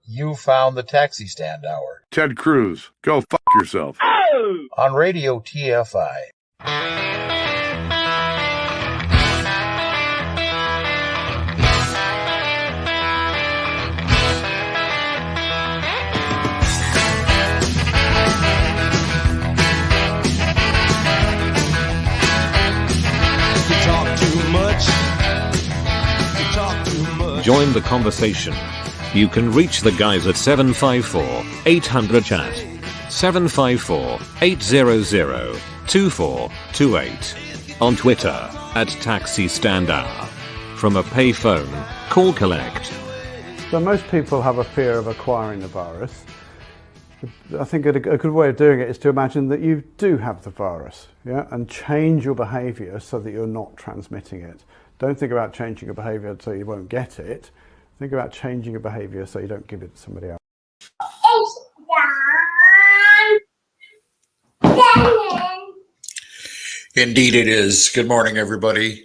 You found the Taxi Stand Hour. Ted Cruz, go fuck yourself. Oh! On Radio TFI. Join the conversation. You can reach the guys at 754-800-CHAT, 754-800-2428, on Twitter at Taxi Stand Hour. From a payphone, call collect. So most people have a fear of acquiring the virus. I think a good way of doing it is to imagine that you do have the virus, yeah, and change your behaviour so that you're not transmitting it. Don't think about changing your behaviour so you won't get it. Think about changing your behaviour so you don't give it to somebody else. Indeed it is. Good morning, everybody.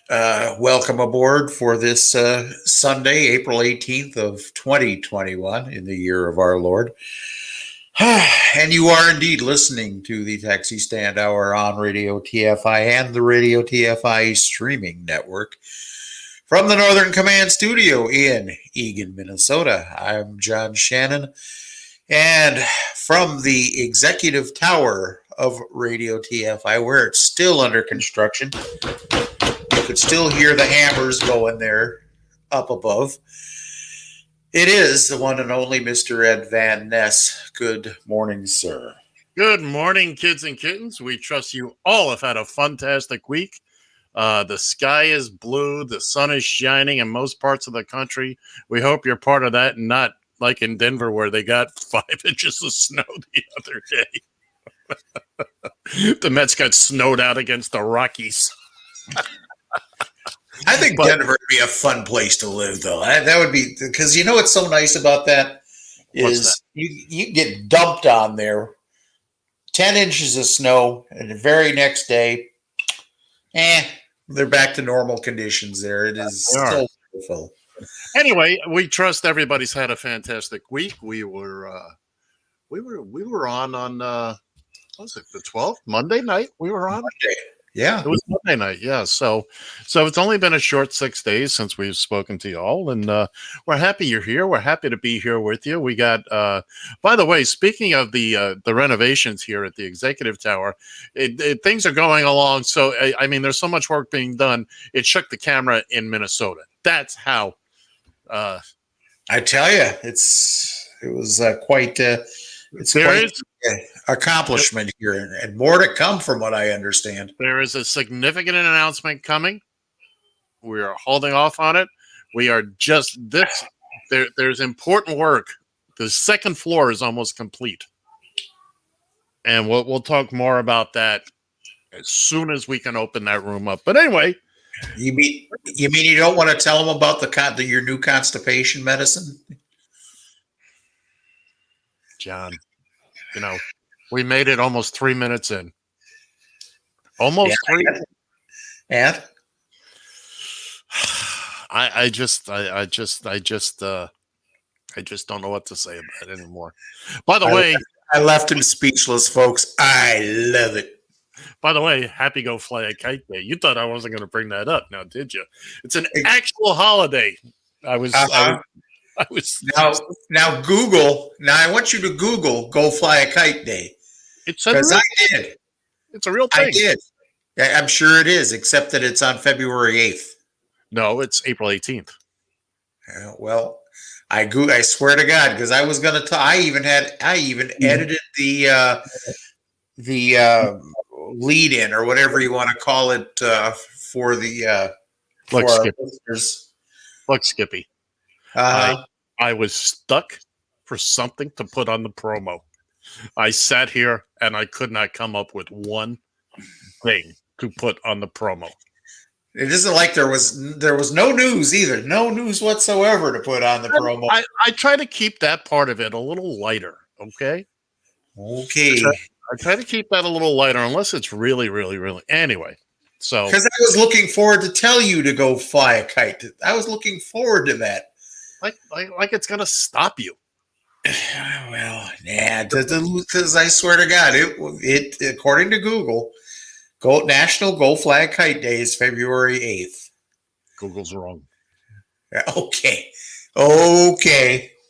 Welcome aboard for this Sunday, April 18th of 2021 in the year of our Lord. And you are indeed listening to the Taxi Stand Hour on Radio TFI and the Radio TFI streaming network from the Northern Command Studio in Eagan, Minnesota. I'm John Shannon, and from the executive tower of Radio TFI, where it's still under construction, you could still hear the hammers going there up above. It is the one and only Mr. Ed Van Ness. Good morning, sir. Good morning, kids and kittens. We trust you all have had a fantastic week. The sky is blue. The sun is shining in most parts of the country. We hope you're part of that and not like in Denver where they got 5 inches of snow the other day. The Mets got snowed out against the Rockies. I think Denver would be a fun place to live, though. That would be, because you know what's so nice about that is you get dumped on there, 10 inches of snow, and the very next day, they're back to normal conditions there. It is so beautiful. Anyway, we trust everybody's had a fantastic week. We were on what was it, the 12th? Monday night we were on? Monday. Yeah. It was Monday night, yeah. So it's only been a short 6 days since we've spoken to you all, and we're happy you're here. We're happy to be here with you. We got, by the way, speaking of the renovations here at the Executive Tower, things are going along. So, I mean, there's so much work being done. It shook the camera in Minnesota. That's how. I tell you, it was quite. It's quite an accomplishment here, and more to come from what I understand. There is a significant announcement coming. We are holding off on it. We are just this. There's important work. The second floor is almost complete, and we'll talk more about that as soon as we can open that room up. But anyway, you mean you don't want to tell them about your new constipation medicine? John, you know, we made it almost 3 minutes in. Almost 3 minutes. And I just don't know what to say about it anymore. By the way, I left him speechless, folks. I love it. By the way, happy Go Fly a Kite Day. You thought I wasn't going to bring that up, now did you? It's an actual holiday. I was now Google. Now I want you to Google "Go Fly a Kite Day" because I did. It's a real thing. I did. I'm sure it is, except that it's on February 8th. No, it's April 18th. Well, I swear to God, because I was going to. I even edited the lead in or whatever you want to call it for the Look, for our Skippy. listeners. Look, Skippy. I was stuck for something to put on the promo. I sat here and I could not come up with one thing to put on the promo. It isn't like there was no news either. No news whatsoever to put on the promo. I try to keep that part of it a little lighter, okay? Okay. I try to keep that a little lighter unless it's really, really, really. Anyway, so. Because I was looking forward to tell you to go fly a kite. I was looking forward to that. like it's gonna stop you. Well, yeah, because I swear to God, it according to Google, National Gold Flag Kite Day is February 8th. Google's wrong. Okay,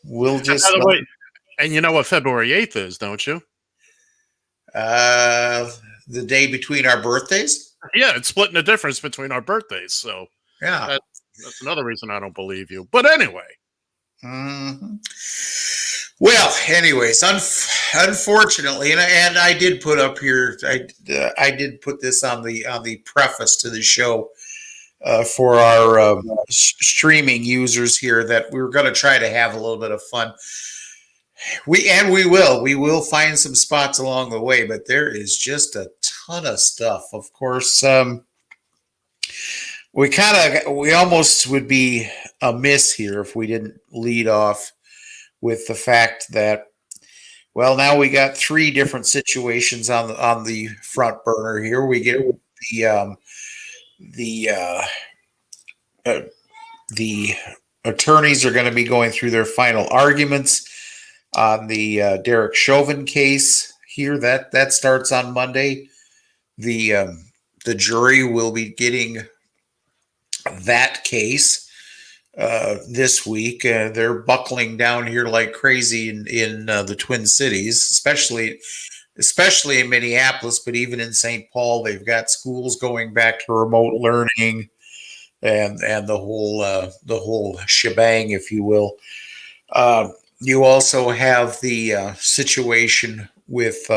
we'll just. And by the way, and you know what February 8th is, don't you? The day between our birthdays. Yeah, it's splitting the difference between our birthdays. So yeah, that's another reason I don't believe you. But anyway. Mm-hmm. Well, anyways, unfortunately, and I did put up here. I did put this on the preface to the show for our streaming users here that we were going to try to have a little bit of fun. We will find some spots along the way, but there is just a ton of stuff. Of course, we almost would be amiss here if we didn't lead off with the fact that, well, now we got three different situations on the front burner here. We get the attorneys are going to be going through their final arguments on the Derek Chauvin case here. That starts on Monday. The jury will be getting that case this week. They're buckling down here like crazy in the Twin Cities, especially in Minneapolis, but even in St. Paul, they've got schools going back to remote learning and the whole shebang, if you will. You also have the situation with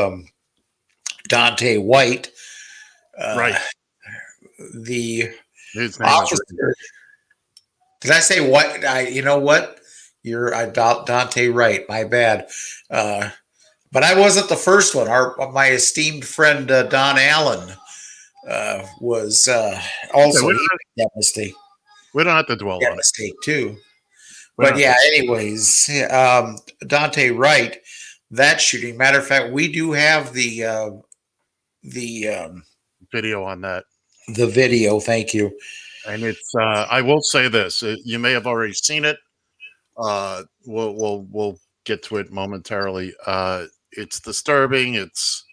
Dante White, right? The officer. Did I say what? You know what? You're Dante Wright. My bad. But I wasn't the first one. My esteemed friend Don Allen was also that mistake. We don't have to dwell on mistake too. But yeah, anyways, Dante Wright, that shooting. Matter of fact, we do have the video on that. The video, thank you. And it's I will say this: you may have already seen it. We'll get to it momentarily. It's disturbing. It's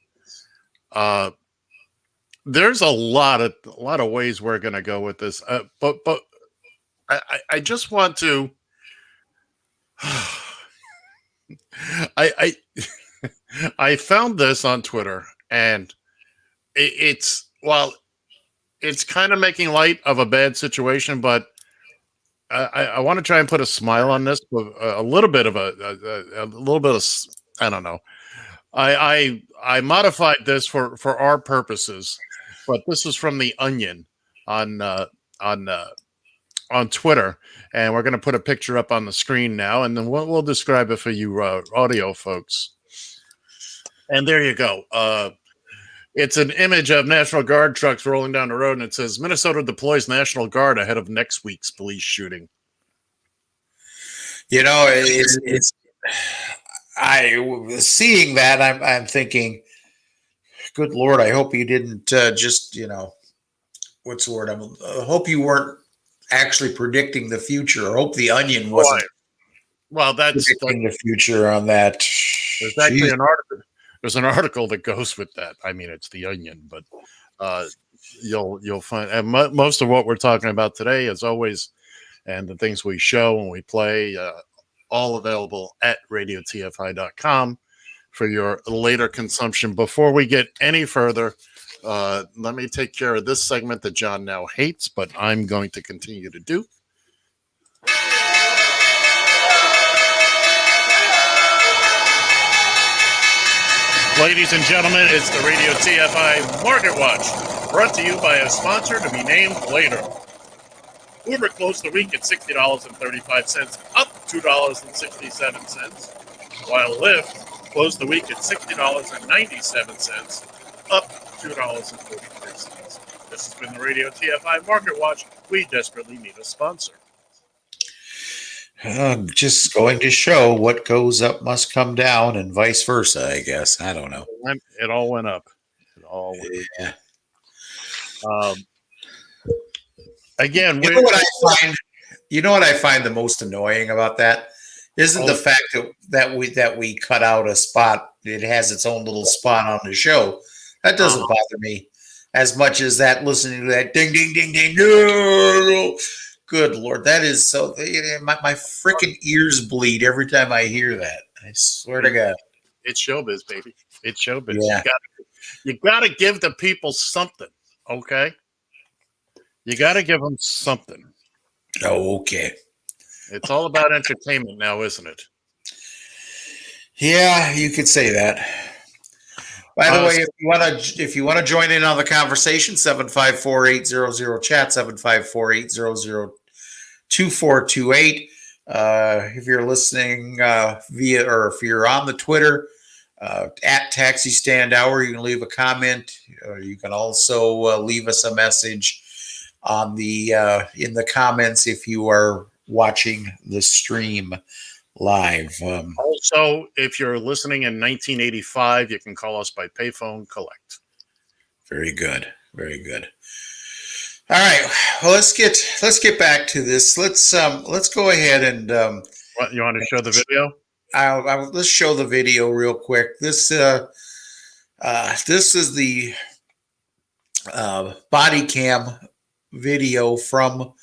there's a lot of ways we're going to go with this. But I just want to. I found this on Twitter, and it's kind of making light of a bad situation, but I want to try and put a smile on this with a little bit of I don't know. I modified this for our purposes, but this is from the Onion on Twitter, and we're going to put a picture up on the screen now, and then we'll describe it for you audio folks. And there you go. It's an image of National Guard trucks rolling down the road, and it says, Minnesota deploys National Guard ahead of next week's police shooting. You know, seeing that, I'm thinking, good Lord, I hope you didn't just, what's the word? I hope you weren't actually predicting the future. I hope the Onion wasn't. Well, that's predicting the future on that. There's actually an article. There's an article that goes with that. I mean, it's the Onion, but you'll find, and most of what we're talking about today, as always, and the things we show and we play, all available at radiotfi.com for your later consumption. Before we get any further, let me take care of this segment that John now hates, but I'm going to continue to do. Ladies and gentlemen, it's the Radio TFI Market Watch, brought to you by a sponsor to be named later. Uber closed the week at $60.35, up $2.67, while Lyft closed the week at $60.97, up $2.43. This has been the Radio TFI Market Watch. We desperately need a sponsor. Just going to show what goes up must come down and vice versa, I guess. I don't know. It all went up. Yeah. Again, you know what I find? You know what I find the most annoying about that isn't the fact that we cut out a spot. It has its own little spot on the show. That doesn't bother me as much as that listening to that ding ding ding ding. No! Good Lord, that is so. My freaking ears bleed every time I hear that. I swear to God. It's showbiz, baby. It's showbiz. Yeah. You gotta give the people something, okay? You gotta give them something. Oh, okay. It's all about entertainment now, isn't it? Yeah, you could say that. By the way, if you want to join in on the conversation, 754-800-chat, 754-800-2428. If you're listening via, or if you're on the Twitter at Taxi Stand Hour, you can leave a comment. You can also leave us a message on the in the comments if you are watching the stream live. Also, if you're listening in 1985, you can call us by payphone collect. Very good. Very good. All right. Well, let's get back to this. Let's go ahead and What, you want to show the video? Let's show the video real quick. This is the body cam video from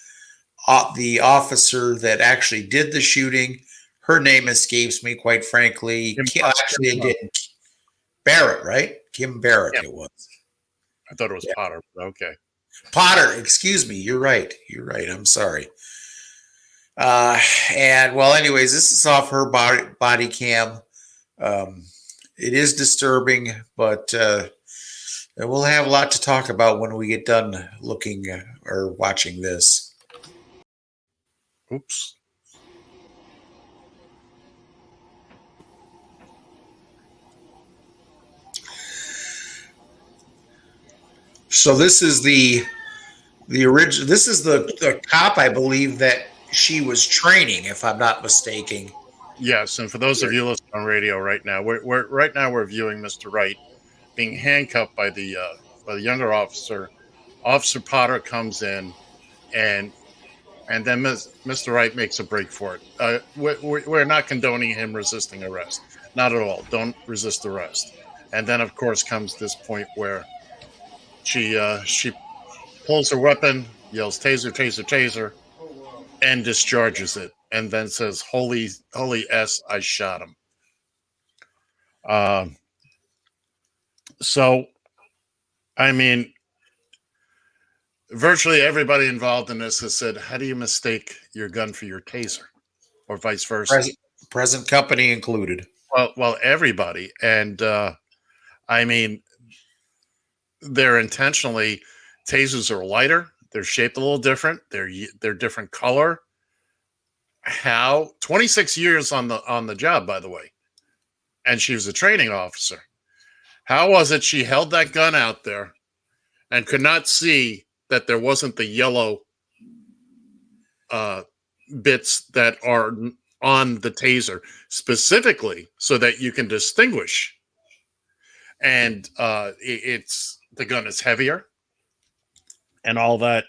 the officer that actually did the shooting. Her name escapes me, quite frankly. Actually, it didn't. Barrett, right? Kim Barrett, yeah. It was. I thought it was Potter. Okay. Potter, excuse me. You're right. I'm sorry. And well, anyways, this is off her body cam. It is disturbing, but we'll have a lot to talk about when we get done looking or watching this. Oops. So this is the original. This is the cop, I believe, that she was training, if I'm not mistaken. Yes, and for those of you listening on radio right now, we're viewing Mr. Wright being handcuffed by the younger officer. Officer Potter comes in, and then Mr. Wright makes a break for it. We're not condoning him resisting arrest, not at all. Don't resist arrest. And then, of course, comes this point where she pulls her weapon, yells "taser, taser, taser," and discharges it, and then says, "Holy S, I shot him." So, I mean, virtually everybody involved in this has said, "How do you mistake your gun for your taser?" Or vice versa. Present company included. Well, everybody, and I mean, they're intentionally. Tasers are lighter. They're shaped a little different. They're different color. How 26 years on the job, by the way, and she was a training officer. How was it she held that gun out there and could not see that there wasn't the yellow bits that are on the taser specifically so that you can distinguish? And the gun is heavier and all that.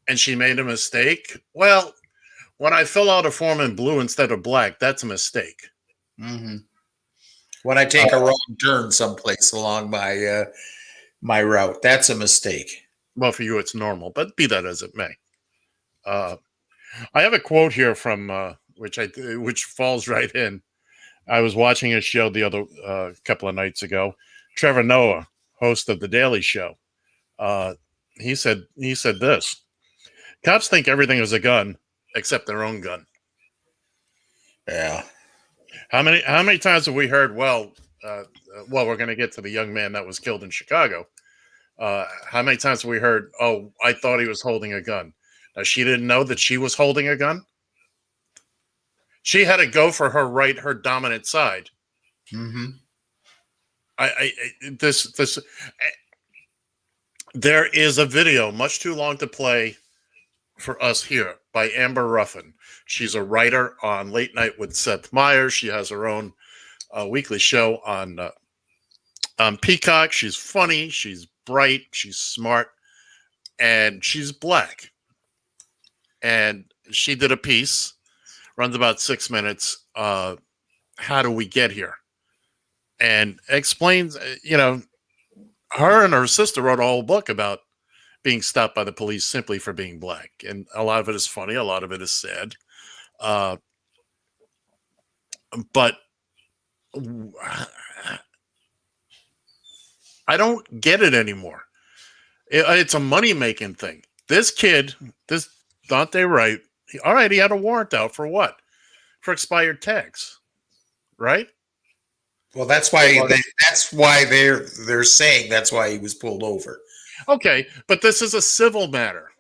And she made a mistake. Well, when I fill out a form in blue instead of black, that's a mistake. Mm-hmm. When I take a wrong turn someplace along my my route, that's a mistake. Well, for you, it's normal, but be that as it may. I have a quote here from which falls right in. I was watching a show the other couple of nights ago. Trevor Noah, host of The Daily Show, he said this: cops think everything is a gun except their own gun. Yeah. How many times have we heard? Well, we're going to get to the young man that was killed in Chicago. How many times have we heard? Oh, I thought he was holding a gun. Now she didn't know that she was holding a gun. She had to go for her dominant side. Mm-hmm. There is a video much too long to play for us here by Amber Ruffin. She's a writer on Late Night with Seth Meyers. She has her own weekly show on Peacock. She's funny. She's bright. She's smart, and she's black. And she did a piece, runs about 6 minutes. How do we get here? And explains, her and her sister wrote a whole book about being stopped by the police simply for being black. And a lot of it is funny. A lot of it is sad. But I don't get it anymore. It's a money-making thing. This kid, this Dante Wright, all right, he had a warrant out for what? For expired tags, right? Well, that's why they're saying that's why he was pulled over. Okay, but this is a civil matter.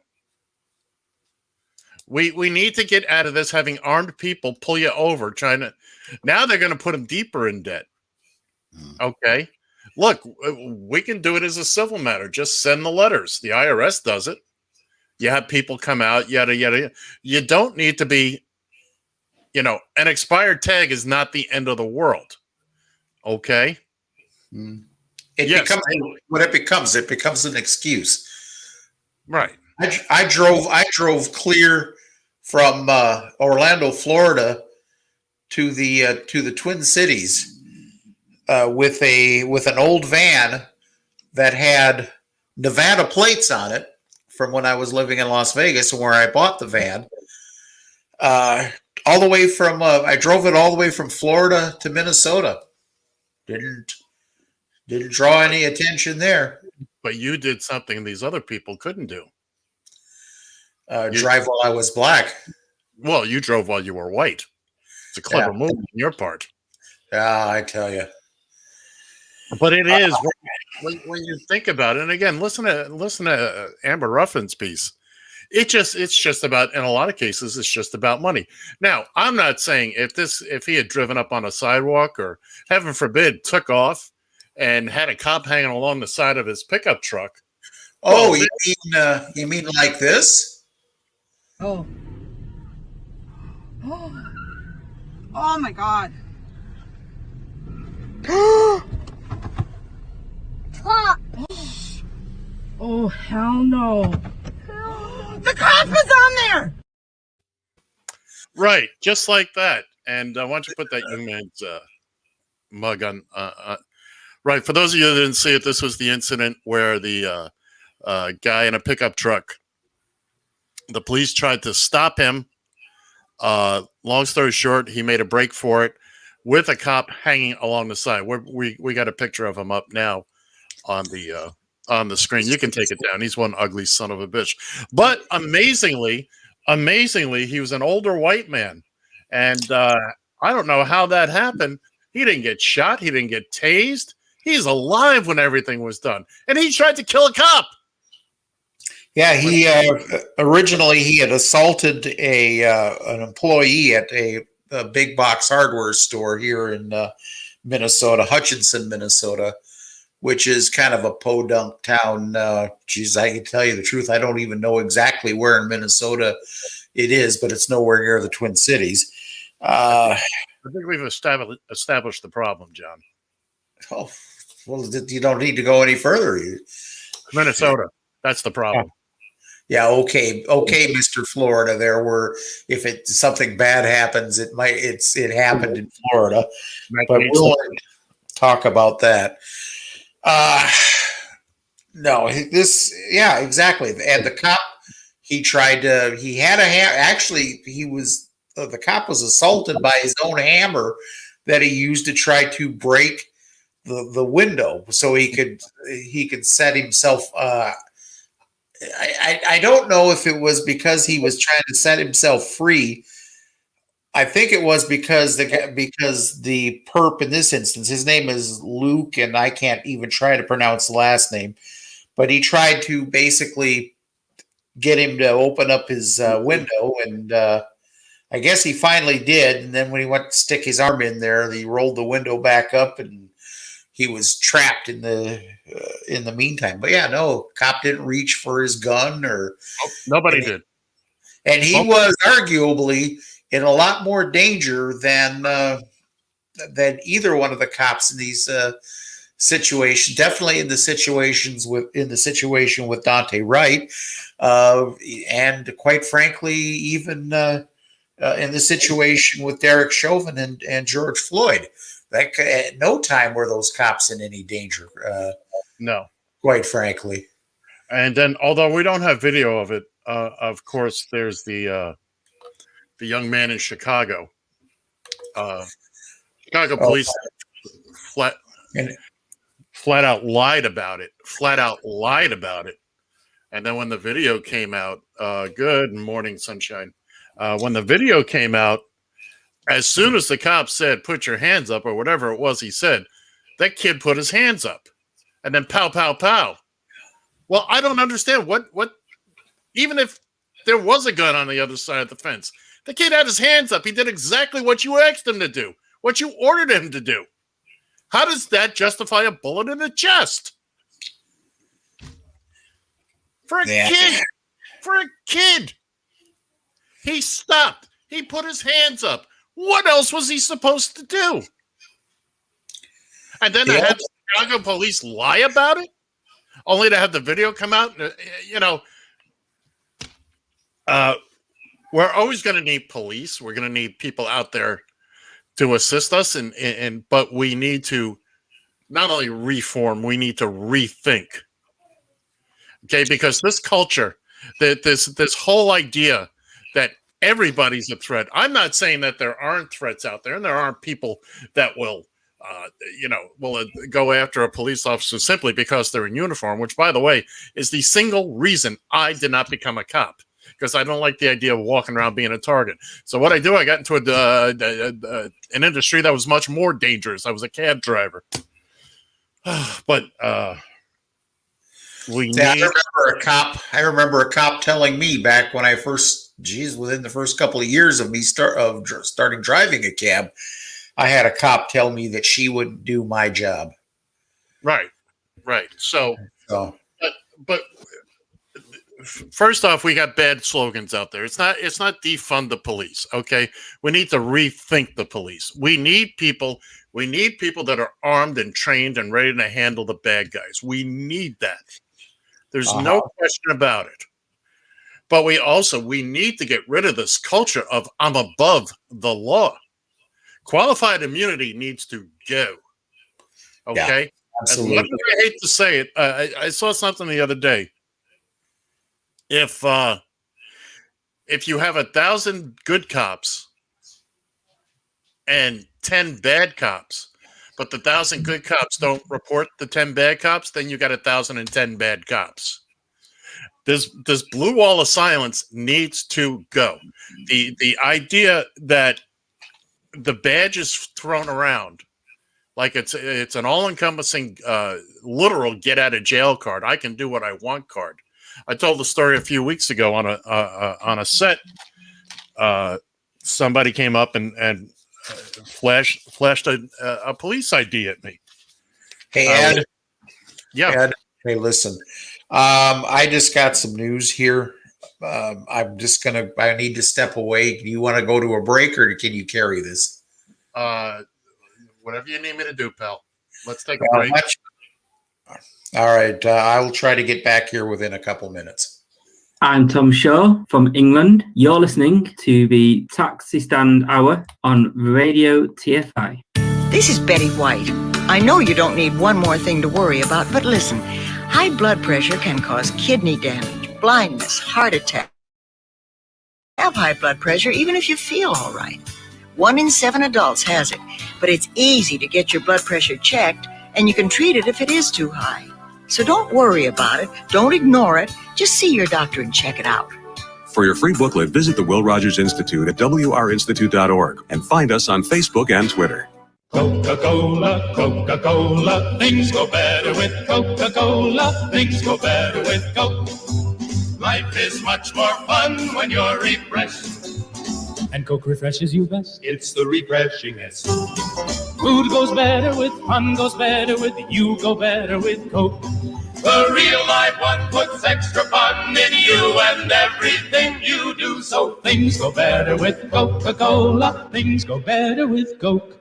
We need to get out of this having armed people pull you over trying to. Now they're going to put him deeper in debt. Okay, look, we can do it as a civil matter. Just send the letters. The IRS does it. You have people come out, yada yada. You don't need to be, an expired tag is not the end of the world. Okay. It becomes an excuse. Right. I drove clear from Orlando, Florida, to the Twin Cities with an old van that had Nevada plates on it from when I was living in Las Vegas and where I bought the van. All the way from I drove it all the way from Florida to Minnesota. Didn't draw any attention there. But you did something these other people couldn't do. Drive while I was black. Well, you drove while you were white. It's a clever move on your part. Yeah, I tell you. But it is when you think about it. And again, listen to Amber Ruffin's piece. It's just about, in a lot of cases, it's just about money. Now, I'm not saying if he had driven up on a sidewalk or, heaven forbid, took off and had a cop hanging along the side of his pickup truck. Oh, you mean like this? Oh my God. Oh, hell no. The cop is on there. Right, just like that. And why don't you put that young man's mug on? Right, for those of you that didn't see it, this was the incident where the guy in a pickup truck, the police tried to stop him. Long story short, he made a break for it with a cop hanging along the side. We got a picture of him up now on the screen. You can take it down. He's one ugly son of a bitch. But amazingly, he was an older white man. And I don't know how that happened. He didn't get shot. He didn't get tased. He's alive when everything was done. And he tried to kill a cop. Yeah, he originally he had assaulted an employee at a big box hardware store here in Minnesota, Hutchinson, Minnesota, which is kind of a podunk town. Geez, I can tell you the truth. I don't even know exactly where in Minnesota it is, but it's nowhere near the Twin Cities. I think we've established the problem, John. Oh, well, you don't need to go any further. Minnesota. That's the problem. Yeah, okay, Mr. Florida. There were, if something bad happens, it happened in Florida, but we'll talk about that. No, yeah, exactly. And the cop, the cop was assaulted by his own hammer that he used to try to break the window so he could set himself. I don't know if it was because he was trying to set himself free. I think it was because the perp in this instance, his name is Luke, and I can't even try to pronounce the last name, but he tried to basically get him to open up his window, and I guess he finally did. And then when he went to stick his arm in there, he rolled the window back up, and he was trapped in the meantime. But yeah, no, cop didn't reach for his gun nobody did. And he was arguably in a lot more danger than either one of the cops in situation, definitely in the situation with Dante Wright, and quite frankly, even in the situation with Derek Chauvin and George Floyd. At no time were those cops in any danger. No, quite frankly. And then, although we don't have video of it, of course, there's the young man in Chicago. Chicago police flat out lied about it. Flat out lied about it. And then when the video came out, good morning, sunshine. When the video came out, as soon as the cop said, "Put your hands up," or whatever it was he said, that kid put his hands up, and then pow, pow, pow. Well, I don't understand what. Even if there was a gun on the other side of the fence, the kid had his hands up. He did exactly what you asked him to do, what you ordered him to do. How does that justify a bullet in the chest? For a kid. For a kid. He stopped. He put his hands up. What else was he supposed to do? And then to have the Chicago police lie about it, only to have the video come out. We're always going to need police. We're going to need people out there to assist us, but we need to not only reform, we need to rethink. Okay, because this culture, that this whole idea that everybody's a threat. I'm not saying that there aren't threats out there, and there aren't people that will go after a police officer simply because they're in uniform, which, by the way, is the single reason I did not become a cop, because I don't like the idea of walking around being a target. So what I do, I got into an industry that was much more dangerous. I was a cab driver. But I remember a cop telling me back when I first, within the first couple of years of me starting driving a cab, I had a cop tell me that she wouldn't do my job. Right. So. But first off, we got bad slogans out there. It's not defund the police. Okay, we need to rethink the police. We need people that are armed and trained and ready to handle the bad guys. We need that. There's no question about it. But we need to get rid of this culture of I'm above the law. Qualified immunity needs to go. Okay? Yeah, absolutely. As much as I hate to say it, I saw something the other day. If you have 1,000 good cops and 10 bad cops, but the 1,000 good cops don't report the 10 bad cops, then you got 1,010 bad cops. This blue wall of silence needs to go. The idea that the badge is thrown around like it's an all-encompassing, literal get-out-of-jail card. I can do what I want card. I told the story a few weeks ago on a set. Somebody came up and flashed a police ID at me. Hey, Ed. Yeah. Ed, hey, listen. I just got some news here. I need to step away. Do you want to go to a break, or can you carry this? Whatever you need me to do, pal. Let's take a break. All right. I'll try to get back here within a couple minutes. I'm Tom Shaw from England. You're listening to the Taxi Stand Hour on Radio TFI. This is Betty White. I know you don't need one more thing to worry about, but listen, high blood pressure can cause kidney damage, blindness, heart attack. Have high blood pressure even if you feel all right. 1 in 7 adults has it, but it's easy to get your blood pressure checked, and you can treat it if it is too high. So don't worry about it. Don't ignore it. Just see your doctor and check it out. For your free booklet, visit the Will Rogers Institute at wrinstitute.org and find us on Facebook and Twitter. Coca-Cola, Coca-Cola, things go better with Coca-Cola, things go better with Coke. Life is much more fun when you're refreshed. And Coke refreshes you best. It's the refreshingness. Food goes better with, fun goes better with, you go better with Coke. The real life one puts extra fun in you and everything you do. So things go better with Coca-Cola, things go better with Coke.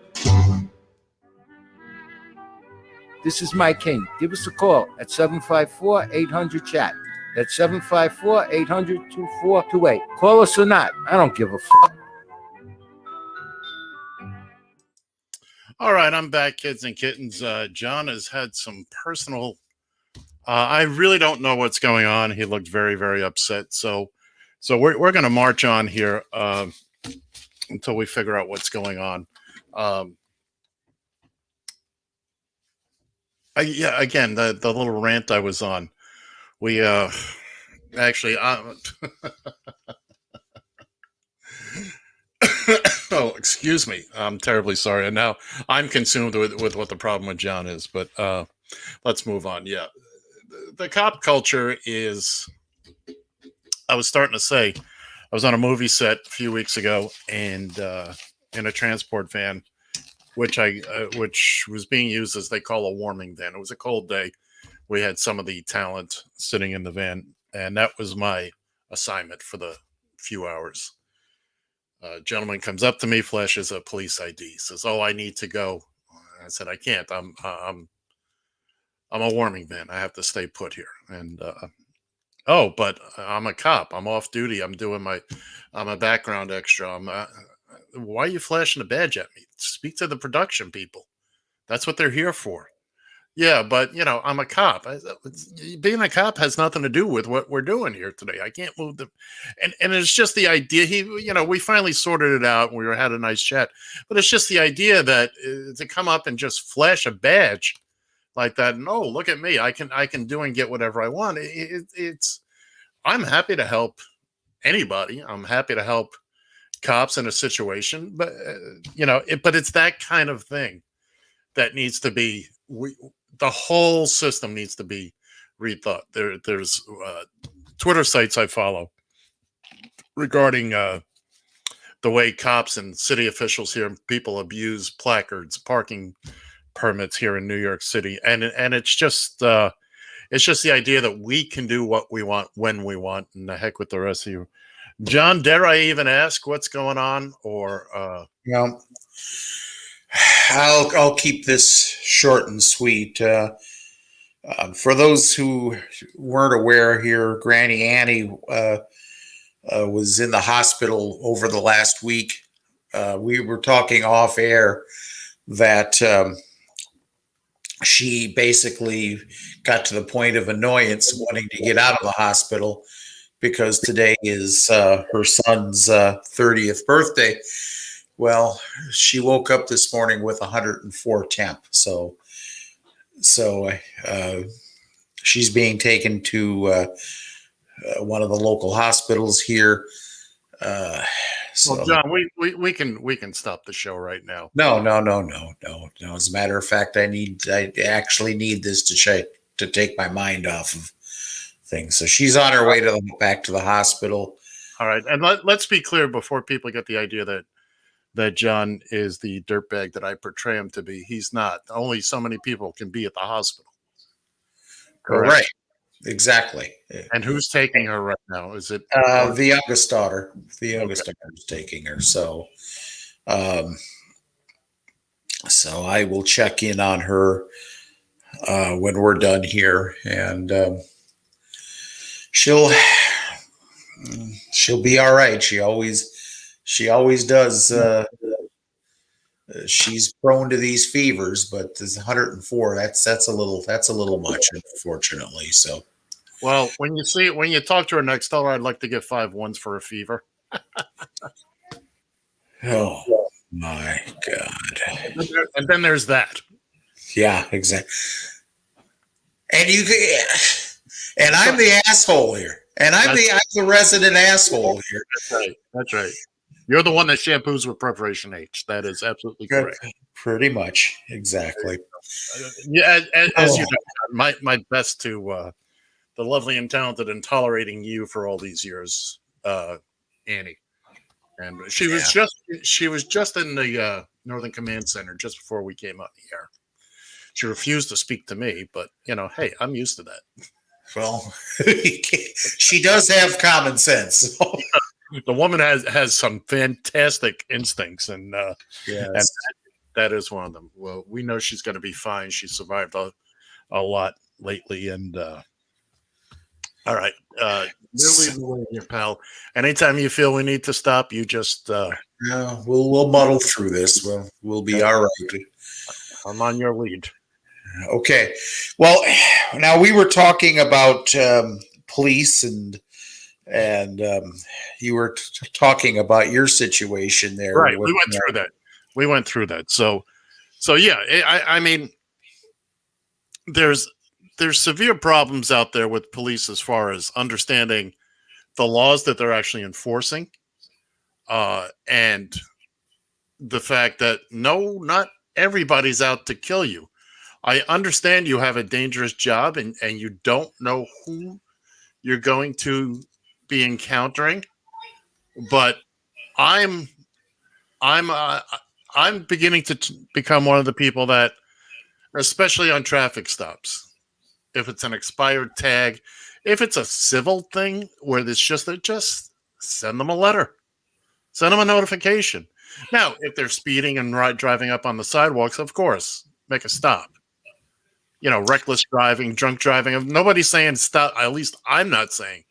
This is Mike King. Give us a call at 754-800-CHAT. That's 754-800-2428. Call us or not. I don't give a fuck. All right, I'm back, kids and kittens. John has had some personal. I really don't know what's going on. He looked very, very upset. So we're going to march on here until we figure out what's going on. Again, the little rant I was on. We actually. Oh, excuse me. I'm terribly sorry. And now I'm consumed with what the problem with John is. But let's move on. Yeah, the cop culture is. I was starting to say, I was on a movie set a few weeks ago, and in a transport van, which was being used as they call a warming van. It was a cold day. We had some of the talent sitting in the van, and that was my assignment for the few hours. A gentleman comes up to me, flashes a police ID, says, "Oh, I need to go." I said, "I can't. I'm a warming van. I have to stay put here." And oh, but I'm a cop. I'm off duty. I'm a background extra. Why are you flashing a badge at me? Speak to the production people. That's what they're here for. Yeah, but I'm a cop. Being a cop has nothing to do with what we're doing here today. I can't move and it's just the idea. We finally sorted it out. And we had a nice chat, but it's just the idea that to come up and just flash a badge like that. No, look at me. I can do and get whatever I want. I'm happy to help anybody. I'm happy to help cops in a situation, but but it's that kind of thing that needs to be. The whole system needs to be rethought. There's Twitter sites I follow regarding the way cops and city officials here, people abuse placards, parking permits here in New York City, and it's just the idea that we can do what we want when we want, and the heck with the rest of you. John, dare I even ask what's going on? Or I'll keep this short and sweet. For those who weren't aware here, Granny Annie was in the hospital over the last week. We were talking off air that she basically got to the point of annoyance wanting to get out of the hospital because today is her son's 30th birthday. Well, she woke up this morning with 104 temp. So she's being taken to one of the local hospitals here. Well, John, we can stop the show right now. No. As a matter of fact, I actually need this to take my mind off of things. So she's on her way back to the hospital. All right, and let's be clear before people get the idea that John is the dirtbag that I portray him to be. He's not. Only so many people can be at the hospital. Correct. Right. Exactly. And who's taking her right now? Is it the youngest daughter? The youngest daughter is taking her. So I will check in on her when we're done here, and she'll be all right. She always does. She's prone to these fevers, but this 104, that's a little much, unfortunately. So, well, when you talk to her next, tell her I'd like to get 5 ones for a fever. Oh my God! And then there's that. Yeah, exactly. And I'm the asshole here, and I'm the resident asshole here. That's right. You're the one that shampoos with Preparation H. That is absolutely correct. Pretty much. Exactly. Yeah, as you know, my best to the lovely and talented and tolerating you for all these years, Annie. And she was just in the Northern Command Center just before we came on the air. She refused to speak to me, but hey, I'm used to that. Well, she does have common sense. The woman has some fantastic instincts, and that is one of them. Well, we know she's going to be fine. She survived a lot lately, and all right, we're leading the way here, pal. Anytime you feel we need to stop, you just Yeah, we'll muddle through this. We'll be all right. I'm on your lead. Okay. Well, now we were talking about police and you were talking about your situation there. Right. With, We went through that. So yeah, I mean, there's severe problems out there with police as far as understanding the laws that they're actually enforcing, and the fact that not everybody's out to kill you. I understand you have a dangerous job and you don't know who you're going to be encountering, but I'm beginning to become one of the people that, especially on traffic stops, if it's an expired tag, if it's a civil thing where there's just send them a letter, send them a notification. Now, if they're speeding and driving up on the sidewalks, of course, make a stop. Reckless driving, drunk driving. Nobody's saying stop. At least I'm not saying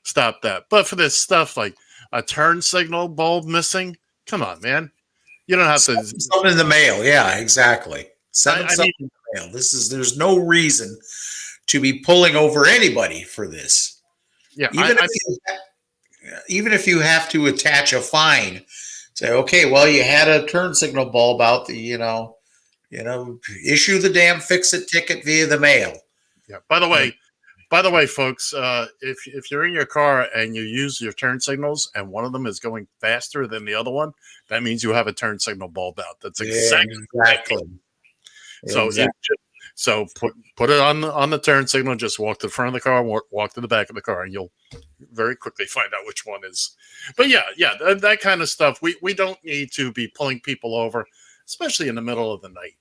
stop that. But for this stuff like a turn signal bulb missing, come on, man. You don't have to. Something in the mail. Yeah, exactly. Send something in the mail. There's no reason to be pulling over anybody for this. Yeah. Even if you have to attach a fine, say, okay, well, you had a turn signal bulb out, issue the damn fix-it ticket via the mail. Yeah. By the way, folks, if you're in your car and you use your turn signals and one of them is going faster than the other one, that means you have a turn signal bulb out. That's exactly. So put it on the turn signal. Just walk to the front of the car, walk to the back of the car, and you'll very quickly find out which one is. But yeah, that kind of stuff. We don't need to be pulling people over, especially in the middle of the night.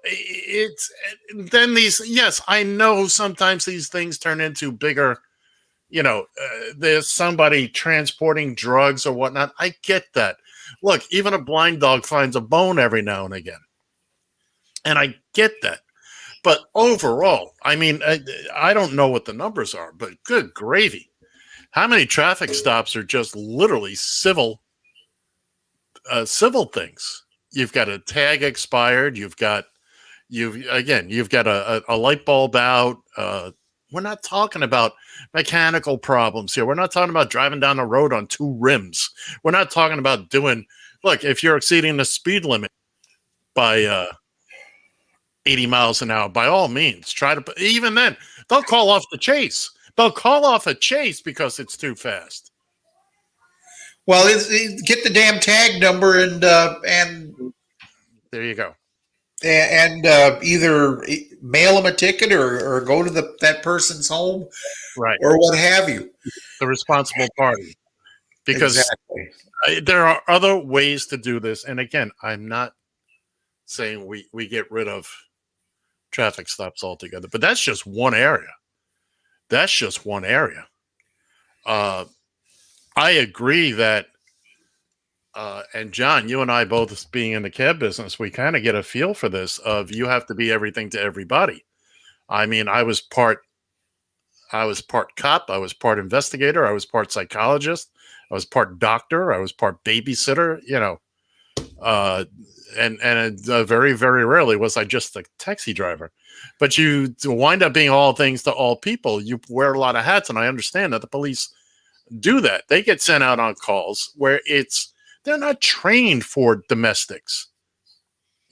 It's then these. Yes, I know sometimes these things turn into bigger. There's somebody transporting drugs or whatnot. I get that. Look, even a blind dog finds a bone every now and again. And I get that. But overall, I mean, I don't know what the numbers are, but good gravy. How many traffic stops are just literally civil things? You've got a tag expired. You've got a light bulb out. We're not talking about mechanical problems here. We're not talking about driving down the road on two rims. We're not talking about look, if you're exceeding the speed limit by 80 miles an hour, by all means, even then, they'll call off the chase. They'll call off a chase because it's too fast. Well, get the damn tag number and there you go. And either mail them a ticket or go to that person's home, right, or what have you. The responsible party, because there are other ways to do this. And again, I'm not saying we get rid of traffic stops altogether, but that's just one area. I agree that, and John, you and I both being in the cab business, we kind of get a feel for this of you have to be everything to everybody. I mean, I was part cop, I was part investigator, I was part psychologist, I was part doctor, I was part babysitter, and very, very rarely was I just a taxi driver. But you wind up being all things to all people. You wear a lot of hats, and I understand that the police do that. They get sent out on calls where they're not trained for domestics,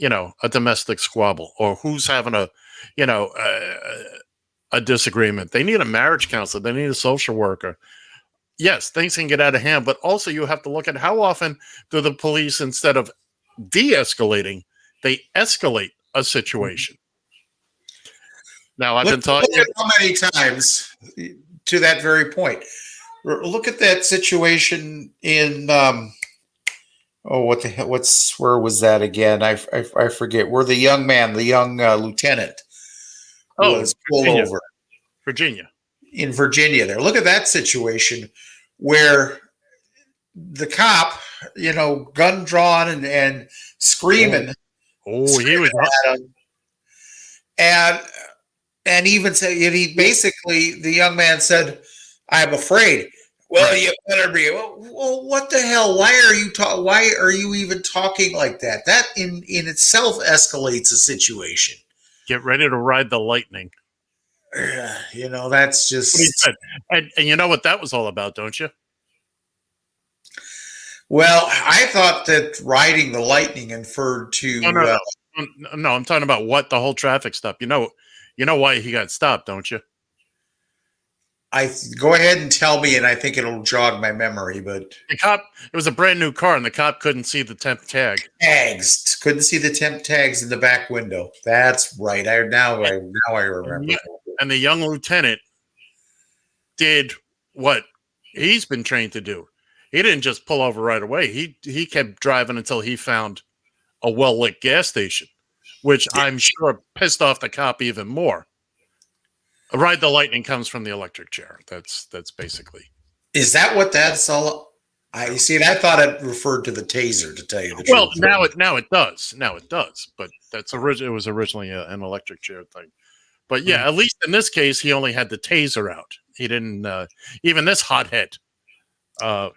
a domestic squabble or who's having a disagreement. They need a marriage counselor. They need a social worker. Yes, things can get out of hand, but also you have to look at how often do the police, instead of de-escalating, they escalate a situation. Now, I've been talking how many times to that very point. Look at that situation in what the hell? Where was that again? I forget. Where the young lieutenant was pulled over. Virginia. In Virginia, there. Look at that situation where the cop, gun drawn and screaming. Oh, he was at him. And even said, he basically, the young man said, "I'm afraid." Well, you better be. Well, what the hell? Why are you even talking like that? That in itself escalates a situation. Get ready to ride the lightning. That's just what he said. And you know what that was all about, don't you? Well, I thought that riding the lightning inferred to. No, I'm talking about what the whole traffic stop. You know why he got stopped, don't you? Go ahead and tell me, and I think it'll jog my memory. But the cop, it was a brand new car, and the cop couldn't see the temp tag. Couldn't see the temp tags in the back window. That's right. Now I remember. And the young lieutenant did what he's been trained to do. He didn't just pull over right away. He kept driving until he found a well-lit gas station, which I'm sure pissed off the cop even more. A ride the lightning comes from the electric chair. That's basically. Is that what that's all? I see. I thought it referred to the taser. To tell you the truth. Well, now it does. Now it does. But it was originally an electric chair thing. But yeah, at least in this case, he only had the taser out. He didn't even this hothead. But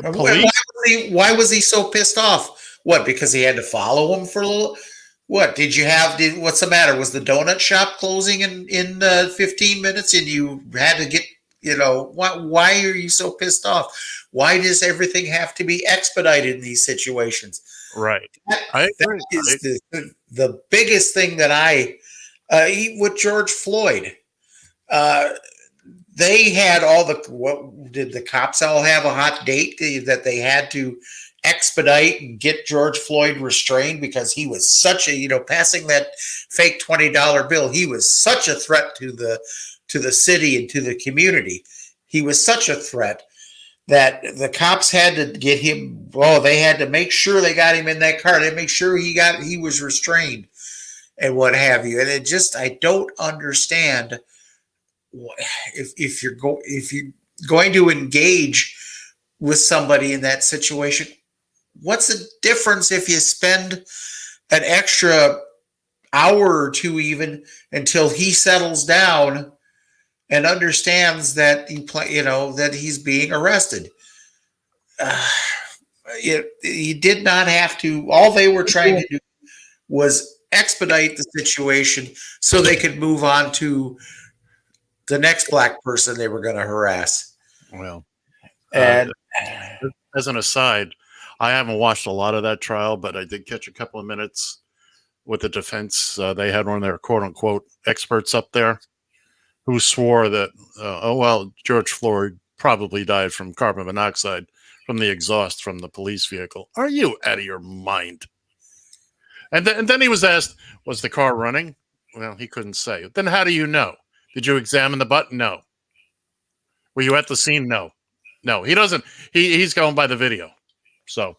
police. Why was he so pissed off? What? Because he had to follow him for a little. What what's the matter? Was the donut shop closing in 15 minutes and you had to get, why are you so pissed off? Why does everything have to be expedited in these situations? Right. That is the biggest thing that with George Floyd, they had what did the cops all have a hot date that they had to expedite and get George Floyd restrained because he was such a, passing that fake $20 bill. He was such a threat to the city and to the community. He was such a threat that the cops had to get him. Oh, they had to make sure they got him in that car. They had to make sure he was restrained and what have you. And I don't understand if you're going to engage with somebody in that situation. What's the difference if you spend an extra hour or two even until he settles down and understands that that he's being arrested? He did not have to. All they were trying to do was expedite the situation so they could move on to the next black person they were going to harass. Well, and as an aside, I haven't watched a lot of that trial, but I did catch a couple of minutes with the defense. They had one of their quote unquote experts up there who swore that, George Floyd probably died from carbon monoxide from the exhaust from the police vehicle. Are you out of your mind? And then he was asked, was the car running? Well, he couldn't say. Then how do you know? Did you examine the button? No. Were you at the scene? No. No, he doesn't. He's going by the video. So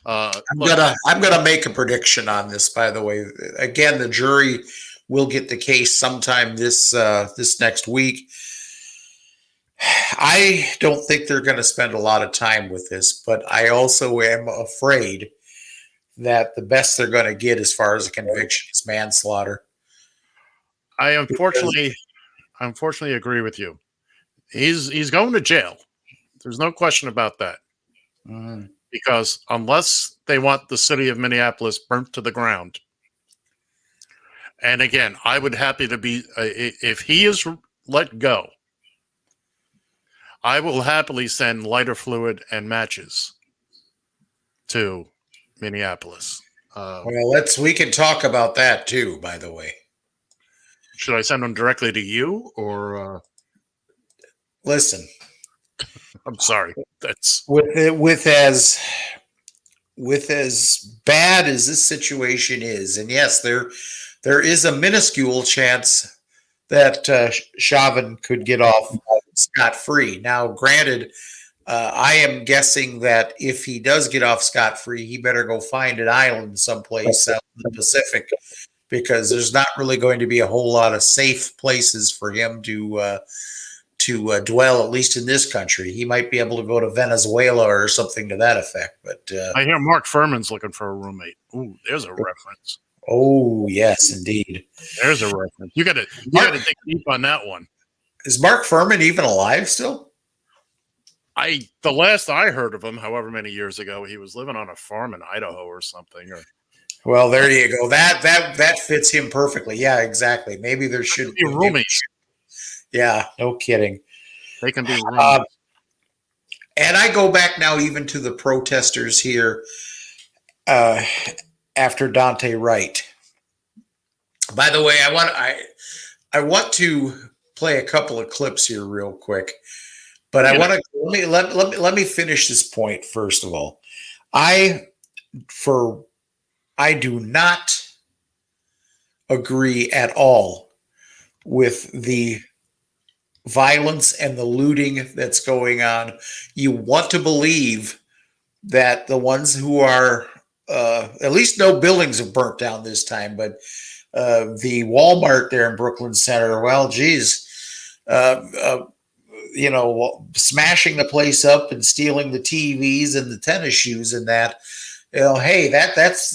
I'm gonna make a prediction on this. By the way, again, the jury will get the case sometime this next week. I don't think they're going to spend a lot of time with this, but I also am afraid that the best they're going to get as far as a conviction is manslaughter. I unfortunately agree with you. He's going to jail. There's no question about that. Because unless they want the city of Minneapolis burnt to the ground, and again, I would happy to be if he is let go. I will happily send lighter fluid and matches to Minneapolis. We can talk about that too. By the way, should I send them directly to you or? Listen, I'm sorry. That's with as bad as this situation is, and yes, there is a minuscule chance that Chauvin could get off scot-free. Now, granted, I am guessing that if he does get off scot-free, he better go find an island someplace out in the Pacific, because there's not really going to be a whole lot of safe places for him to dwell, at least in this country. He might be able to go to Venezuela or something to that effect. But I hear Mark Furman's looking for a roommate. Ooh, there's a reference. Oh, yes, indeed. There's a reference. You got to dig deep on that one. Is Mark Furman even alive still? The last I heard of him, however many years ago, he was living on a farm in Idaho or something. Well, there you go. That fits him perfectly. Yeah, exactly. Maybe there should be roommates. Yeah, no kidding. They can be roommates. And I go back now even to the protesters here after Dante Wright. By the way, I want to play a couple of clips here real quick, but I want to let me finish this point first of all. I do not agree at all with the violence and the looting that's going on. You want to believe that the ones who are, at least no buildings have burnt down this time, but the Walmart there in Brooklyn Center, well, geez, smashing the place up and stealing the TVs and the tennis shoes and that, hey, that's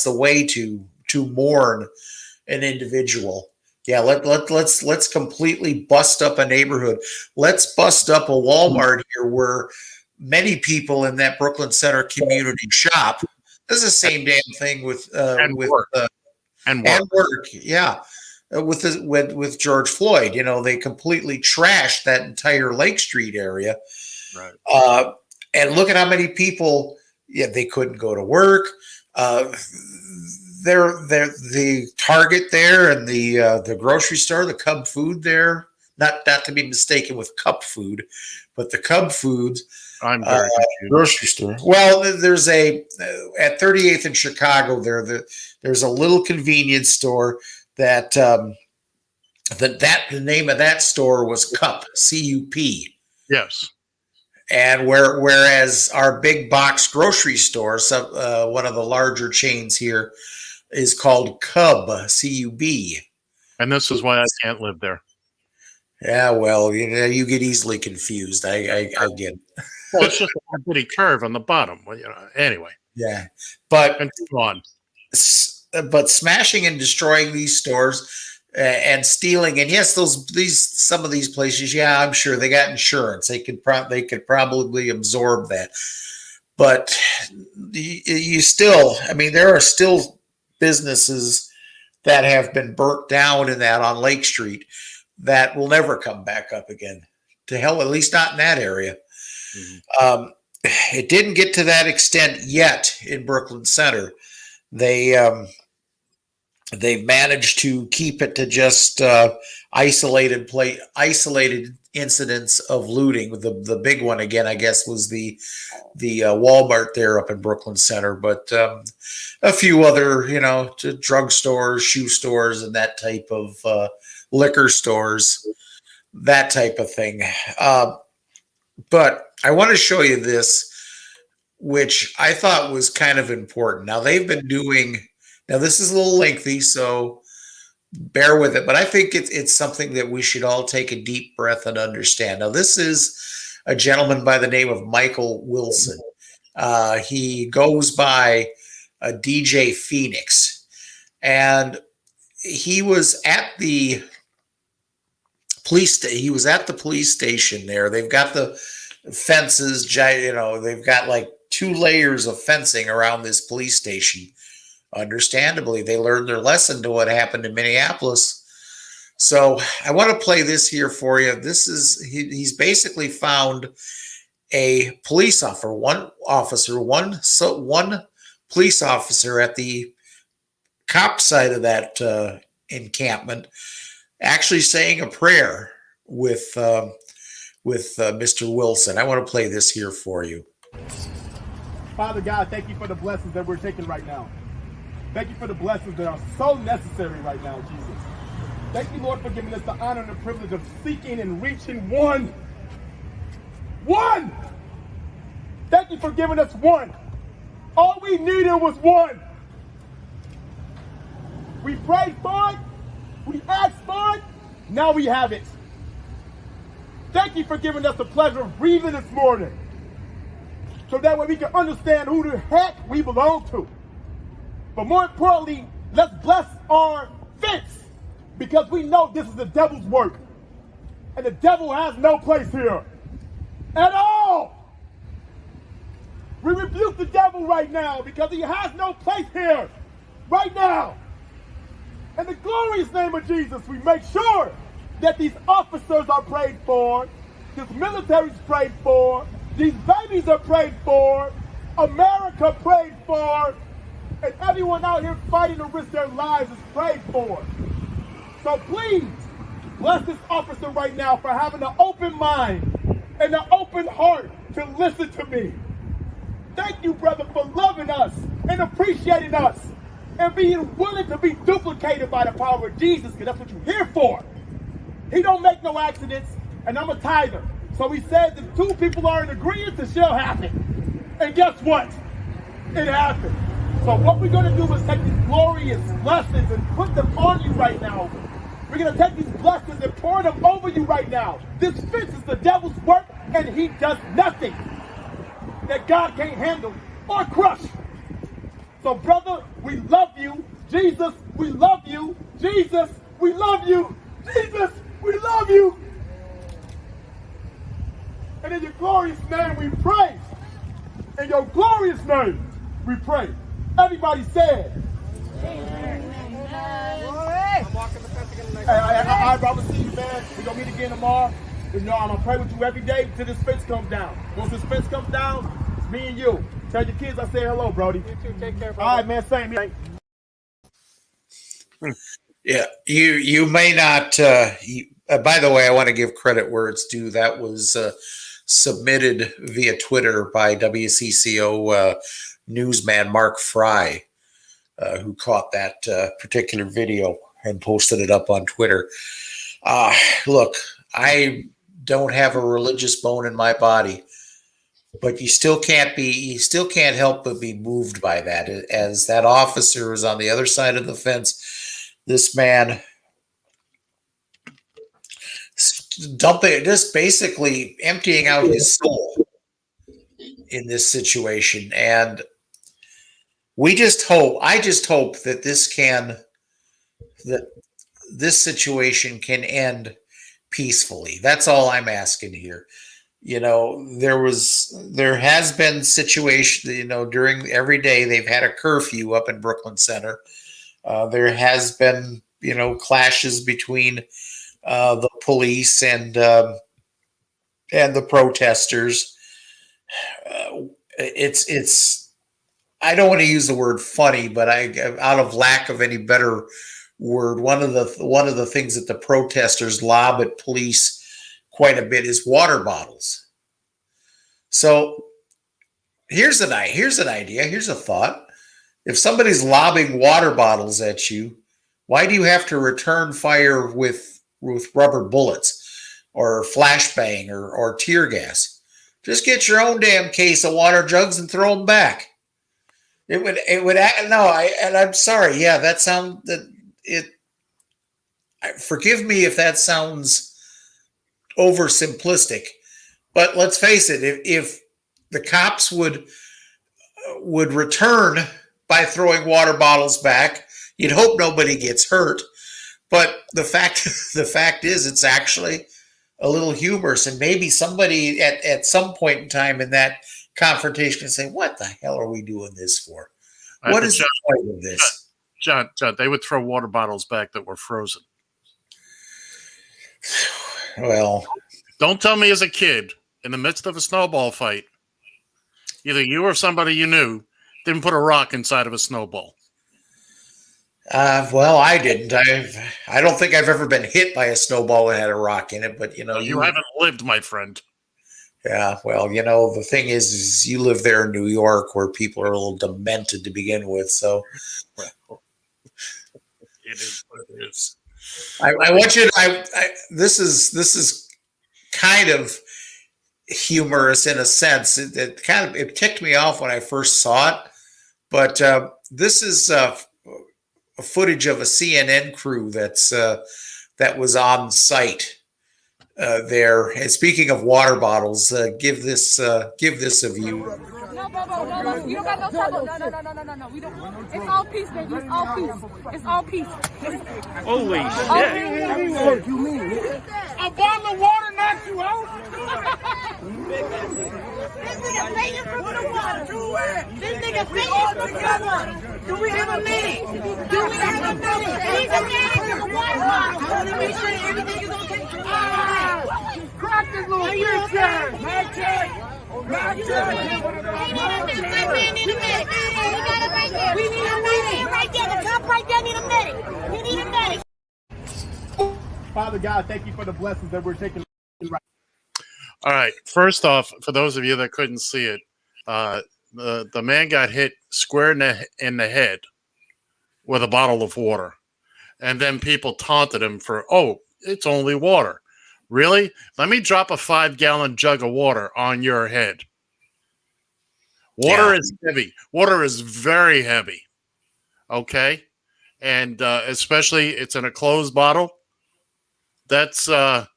the way to mourn an individual. Yeah, let's completely bust up a neighborhood. Let's bust up a Walmart here where many people in that Brooklyn Center community shop. This is the same damn thing with work. Yeah, with George Floyd. They completely trashed that entire Lake Street area. Right. And look at how many people. Yeah, they couldn't go to work. The Target there and the grocery store, the Cub Food there, not to be mistaken with Cup Food, but the Cub Foods. I'm very confused. Grocery store. Well, there's at 38th in Chicago. There's a little convenience store that the name of that store was Cup, C-U-P. Yes. And whereas our big box grocery store, one of the larger chains here, is called Cub, C-U-B. And this is why I can't live there. Yeah, well, you get easily confused. I get it. Well, it's just a bitty curve on the bottom. Well, anyway. Yeah, but go on. But smashing and destroying these stores and stealing, and yes, some of these places, yeah, I'm sure they got insurance. They could probably absorb that. But you still, there are still businesses that have been burnt down in that on Lake Street that will never come back up again. To hell, at least not in that area. Mm-hmm. It didn't get to that extent yet in Brooklyn Center. They managed to keep it to just isolated incidents of looting. The big one again, I guess, was the Walmart there up in Brooklyn Center, but a few other, drug stores, shoe stores, and that type of liquor stores, that type of thing. But I want to show you this, which I thought was kind of important. Now they've been doing. Now this is a little lengthy, so bear with it. But I think it's something that we should all take a deep breath and understand. Now this is a gentleman by the name of Michael Wilson. He goes by DJ Phoenix, and he was at the police. He was at the police station there. They've got the fences. They've got like 2 layers of fencing around this police station. Understandably, they learned their lesson to what happened in Minneapolis. So I want to play this here for you. This is he's basically found a police officer, one police officer at the cop side of that encampment, actually saying a prayer with Mr. Wilson. I want to play this here for you. Father God, thank you for the blessings that we're taking right now. Thank you for the blessings that are so necessary right now, Jesus. Thank you, Lord, for giving us the honor and the privilege of seeking and reaching one. One! Thank you for giving us one. All we needed was one. We prayed for it. We asked for it. Now we have it. Thank you for giving us the pleasure of breathing this morning. So that way we can understand who the heck we belong to. But more importantly, let's bless our fence, because we know this is the devil's work. And the devil has no place here at all. We rebuke the devil right now because he has no place here right now. In the glorious name of Jesus, we make sure that these officers are prayed for, this military is prayed for, these babies are prayed for, America prayed for, and everyone out here fighting to risk their lives is prayed for. So please, bless this officer right now for having an open mind and an open heart to listen to me. Thank you, brother, for loving us and appreciating us and being willing to be duplicated by the power of Jesus, because that's what you're here for. He don't make no accidents, and I'm a tither. So he says if two people are in agreement, it shall happen. And guess what? It happened. So what we're going to do is take these glorious blessings and put them on you right now. We're going to take these blessings and pour them over you right now. This fence is the devil's work, and he does nothing that God can't handle or crush. So brother, we love you. Jesus, we love you. Jesus, we love you. Jesus, we love you. And in your glorious name we pray. In your glorious name we pray. Everybody said. Amen. I'm walking the fence again. All right, brother, see you, man. We're going to meet again tomorrow. You know, I'm going to pray with you every day till this fence comes down. Once this fence comes down, it's me and you. Tell your kids I say hello, Brody. You too. Take care, brother. All right, man. Same here. Yeah, you may not. By the way, I want to give credit where it's due. That was submitted via Twitter by WCCO newsman Mark Fry, who caught that particular video and posted it up on Twitter. Look, I don't have a religious bone in my body, but you still can't help but be moved by that. As that officer is on the other side of the fence, this man just basically emptying out his soul in this situation. And I just hope that this situation can end peacefully. That's all I'm asking here. You know, there has been situation, you know, during every day they've had a curfew up in Brooklyn Center. There has been, you know, clashes between the police and the protesters. It's I don't want to use the word funny, but out of lack of any better word, one of the things that the protesters lob at police quite a bit is water bottles. So here's an idea. Here's a thought. If somebody's lobbing water bottles at you, why do you have to return fire with rubber bullets or flashbang or tear gas? Just get your own damn case of water jugs and throw them back. I'm sorry. Yeah, forgive me if that sounds oversimplistic, but let's face it, if the cops would return by throwing water bottles back, you'd hope nobody gets hurt. But the fact is, it's actually a little humorous, and maybe somebody at some point in time in that confrontation can say, "What the hell are we doing this for? What is the point of this?" John, they would throw water bottles back that were frozen. Well, don't tell me as a kid in the midst of a snowball fight, either you or somebody you knew didn't put a rock inside of a snowball. Well, I didn't. I don't think I've ever been hit by a snowball that had a rock in it, but you know, you haven't lived, my friend. Yeah, well, you know, the thing is you live there in New York where people are a little demented to begin with, so it is what it is. I want you to. This is kind of humorous in a sense. It ticked me off when I first saw it, but this is a footage of a CNN crew that was on site there. And speaking of water bottles, give this a view. No, Bobo, you don't got no trouble. No. We don't. It's all peace, baby. It's all peace. It's all peace. Holy What you mean? A bottle of water knocks you out? This nigga fainting from the water. This nigga fainting from the water. Do we have a minute? He's a man from the water bottle. I want to make sure everything is okay. Crack this little bitch ass. We need a medic. We need a medic. Right there. The cop right there need a medic. We need a medic. Father God, thank you for the blessings that we're taking right. All right. First off, for those of you that couldn't see it, the man got hit square in the head with a bottle of water. And then people taunted him for, oh, it's only water. Really? Let me drop a 5-gallon jug of water on your head. Water is heavy. Water is very heavy. Okay? And especially it's in a closed bottle. That's, and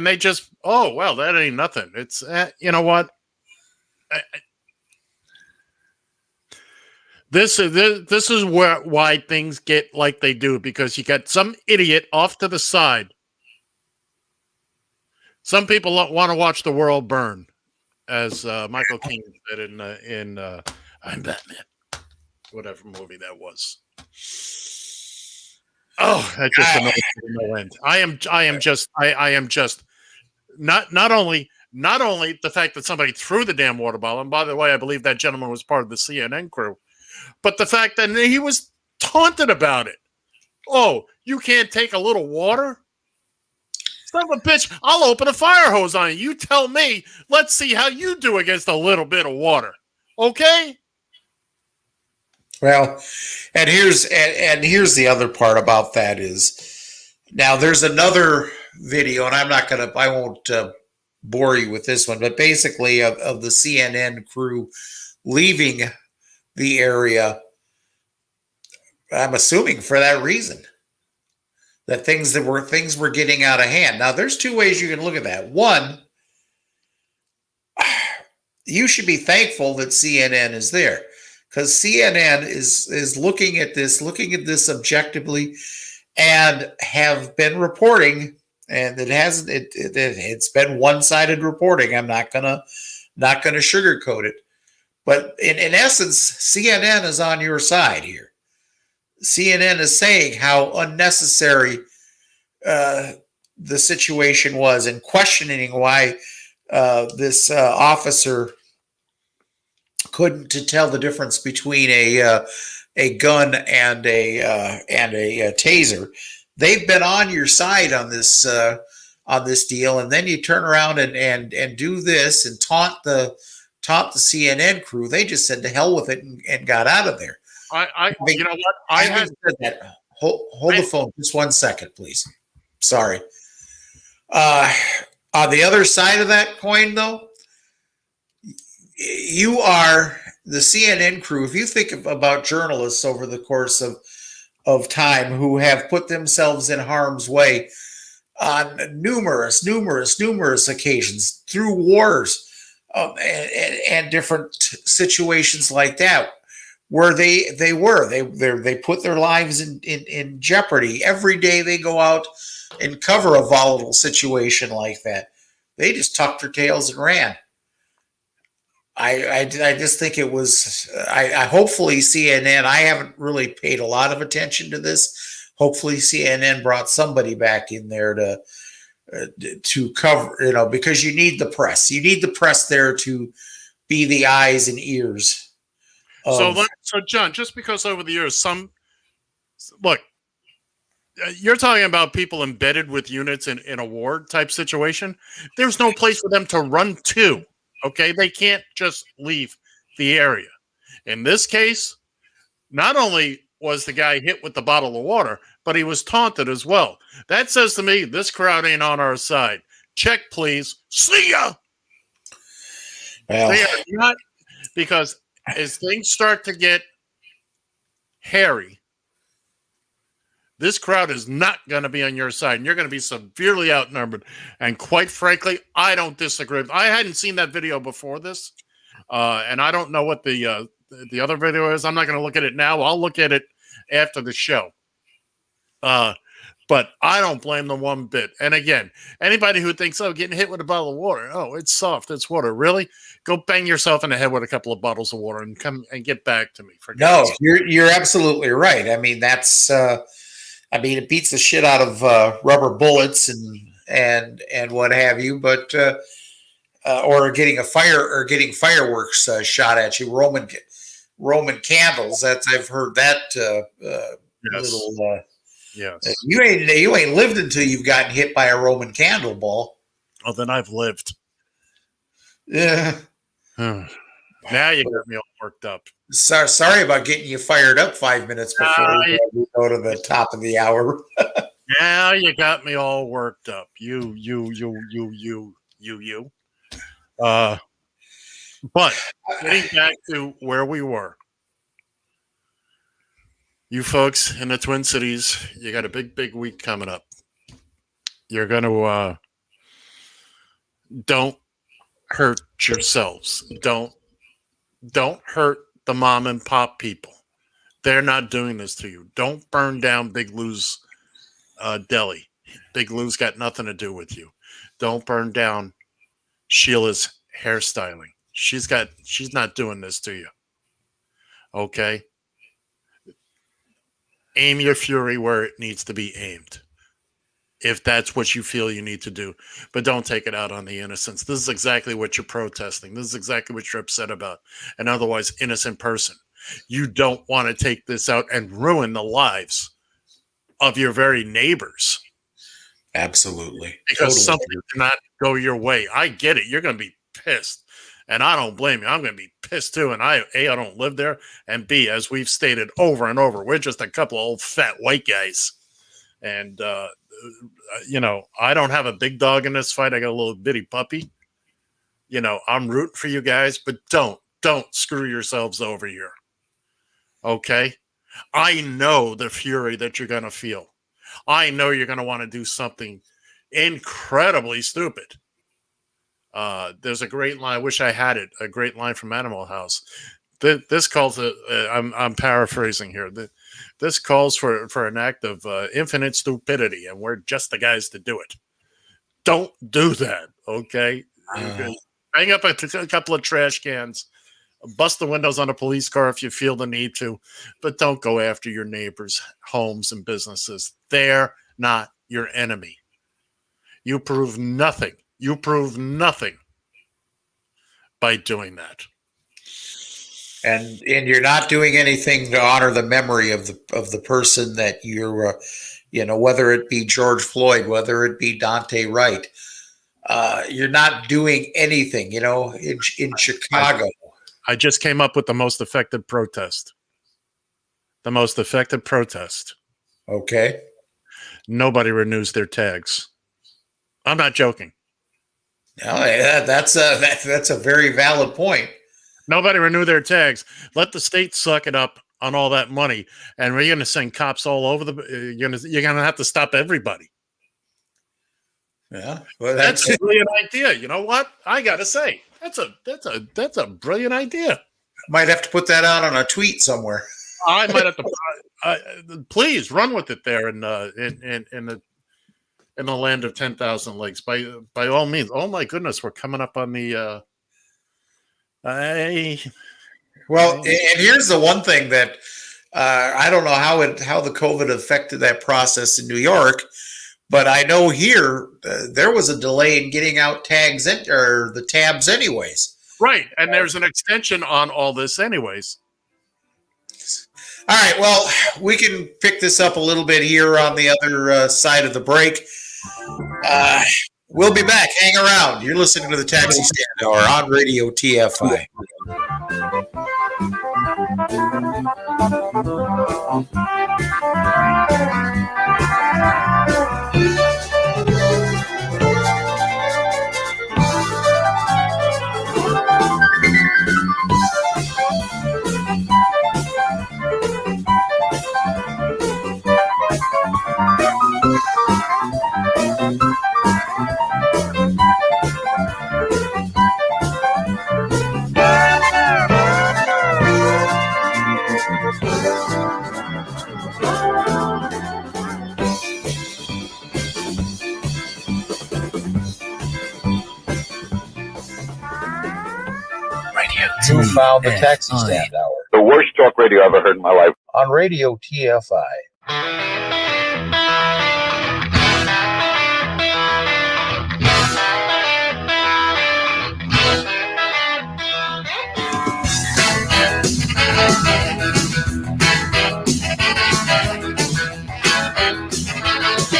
they just, oh, well, that ain't nothing. It's, you know what? This is why things get like they do, because you got some idiot off to the side. Some people want to watch the world burn, as Michael King said in I'm Batman, whatever movie that was. Oh, that just annoys me to no end. I am just not only the fact that somebody threw the damn water bottle, and by the way, I believe that gentleman was part of the CNN crew. But the fact that he was taunted about it. Oh, you can't take a little water? Son of a bitch, I'll open a fire hose on you. You tell me. Let's see how you do against a little bit of water. Okay? Well, and here's the other part about that is, now there's another video, and I won't bore you with this one, but basically of the CNN crew leaving the area, I'm assuming for that reason, that things were getting out of hand. Now, there's two ways you can look at that. One, you should be thankful that CNN is there, because CNN is looking at this objectively, and have been reporting, and it's been one-sided reporting. I'm not gonna sugarcoat it. But in essence, CNN is on your side here. CNN is saying how unnecessary the situation was, and questioning why this officer couldn't tell the difference between a gun and a taser. They've been on your side on this deal, and then you turn around and do this and taunt the CNN crew. They just said to hell with it and got out of there. You know what? I had said that. Hold the phone just 1 second, please. Sorry. On the other side of that coin, though, you are the CNN crew. If you think about journalists over the course of time who have put themselves in harm's way on numerous occasions through wars, and different situations like that, where they put their lives in jeopardy every day they go out and cover a volatile situation like that. They just tucked their tails and ran. I just think it was. I hopefully CNN. I haven't really paid a lot of attention to this. Hopefully CNN brought somebody back in there to cover, because you need the press. You need the press there to be the eyes and ears. So John, just because over the years, you're talking about people embedded with units in a war type situation. There's no place for them to run to. Okay, they can't just leave the area. In this case, not only was the guy hit with the bottle of water, but he was taunted as well. That says to me, this crowd ain't on our side. Check, please. See ya. Well, they are not, because as things start to get hairy, This crowd is not going to be on your side, and you're going to be severely outnumbered. And quite frankly, I don't disagree. I hadn't seen that video before this, and I don't know what the other video is. I'm not going to look at it now. I'll look at it after the show. But I don't blame them one bit. And again, anybody who thinks, oh, getting hit with a bottle of water, oh, it's soft, it's water. Really? Go bang yourself in the head with a couple of bottles of water and come and get back to me. No, you're absolutely right. I mean, that's it beats the shit out of rubber bullets and what have you, but or getting fireworks shot at you, Roman candles. I've heard that little. Yes. You ain't lived until you've gotten hit by a Roman candle ball. Oh, then I've lived. Yeah. Now you got me all worked up. Sorry about getting you fired up 5 minutes before we go to the top of the hour. Now you got me all worked up. You. But getting back to where we were. You folks in the Twin Cities, you got a big week coming up. You're going to don't hurt yourselves. Don't hurt the mom and pop people. They're not doing this to you. Don't burn down Big Lou's deli. Big Lou's got nothing to do with you. Don't burn down Sheila's hairstyling. She's not doing this to you. Okay? Aim your fury where it needs to be aimed, if that's what you feel you need to do. But don't take it out on the innocents. This is exactly what you're protesting. This is exactly what you're upset about. An otherwise innocent person. You don't want to take this out and ruin the lives of your very neighbors. Absolutely. Because something did not go your way. I get it. You're going to be pissed. And I don't blame you. I'm going to be pissed too. And I don't live there. And B, as we've stated over and over, we're just a couple of old fat white guys. And, I don't have a big dog in this fight. I got a little bitty puppy. I'm rooting for you guys, but don't screw yourselves over here. Okay? I know the fury that you're going to feel. I know you're going to want to do something incredibly stupid. There's a great line. I wish I had it. A great line from Animal House. This calls it. I'm paraphrasing here. This calls for an act of infinite stupidity, and we're just the guys to do it. Don't do that, okay? Bang up a couple of trash cans, bust the windows on a police car if you feel the need to, but don't go after your neighbors' homes and businesses. They're not your enemy. You prove nothing. You prove nothing by doing that. And you're not doing anything to honor the memory of the person that you're, whether it be George Floyd, whether it be Dante Wright. You're not doing anything, in Chicago. I just came up with the most effective protest. The most effective protest. Okay. Nobody renews their tags. I'm not joking. No, that's a very valid point. Nobody renew their tags. Let the state suck it up on all that money, and we're going to send cops all over you're going to have to stop everybody. Yeah, well, that's a brilliant idea. You know what? I got to say, that's a brilliant idea. Might have to put that out on a tweet somewhere. I might have to. Please run with it there in the land of 10,000 lakes. By all means. Oh my goodness, we're coming up on the. Well, and here's the one thing that I don't know how the COVID affected that process in New York, but I know here there was a delay in getting out tags or the tabs anyways. Right, and there's an extension on all this anyways. All right, well, we can pick this up a little bit here on the other side of the break. We'll be back. Hang around. You're listening to the Taxi Stand Hour on Radio TFI. You found the Taxi Stand Hour The worst talk radio I've ever heard in my life. on Radio TFI.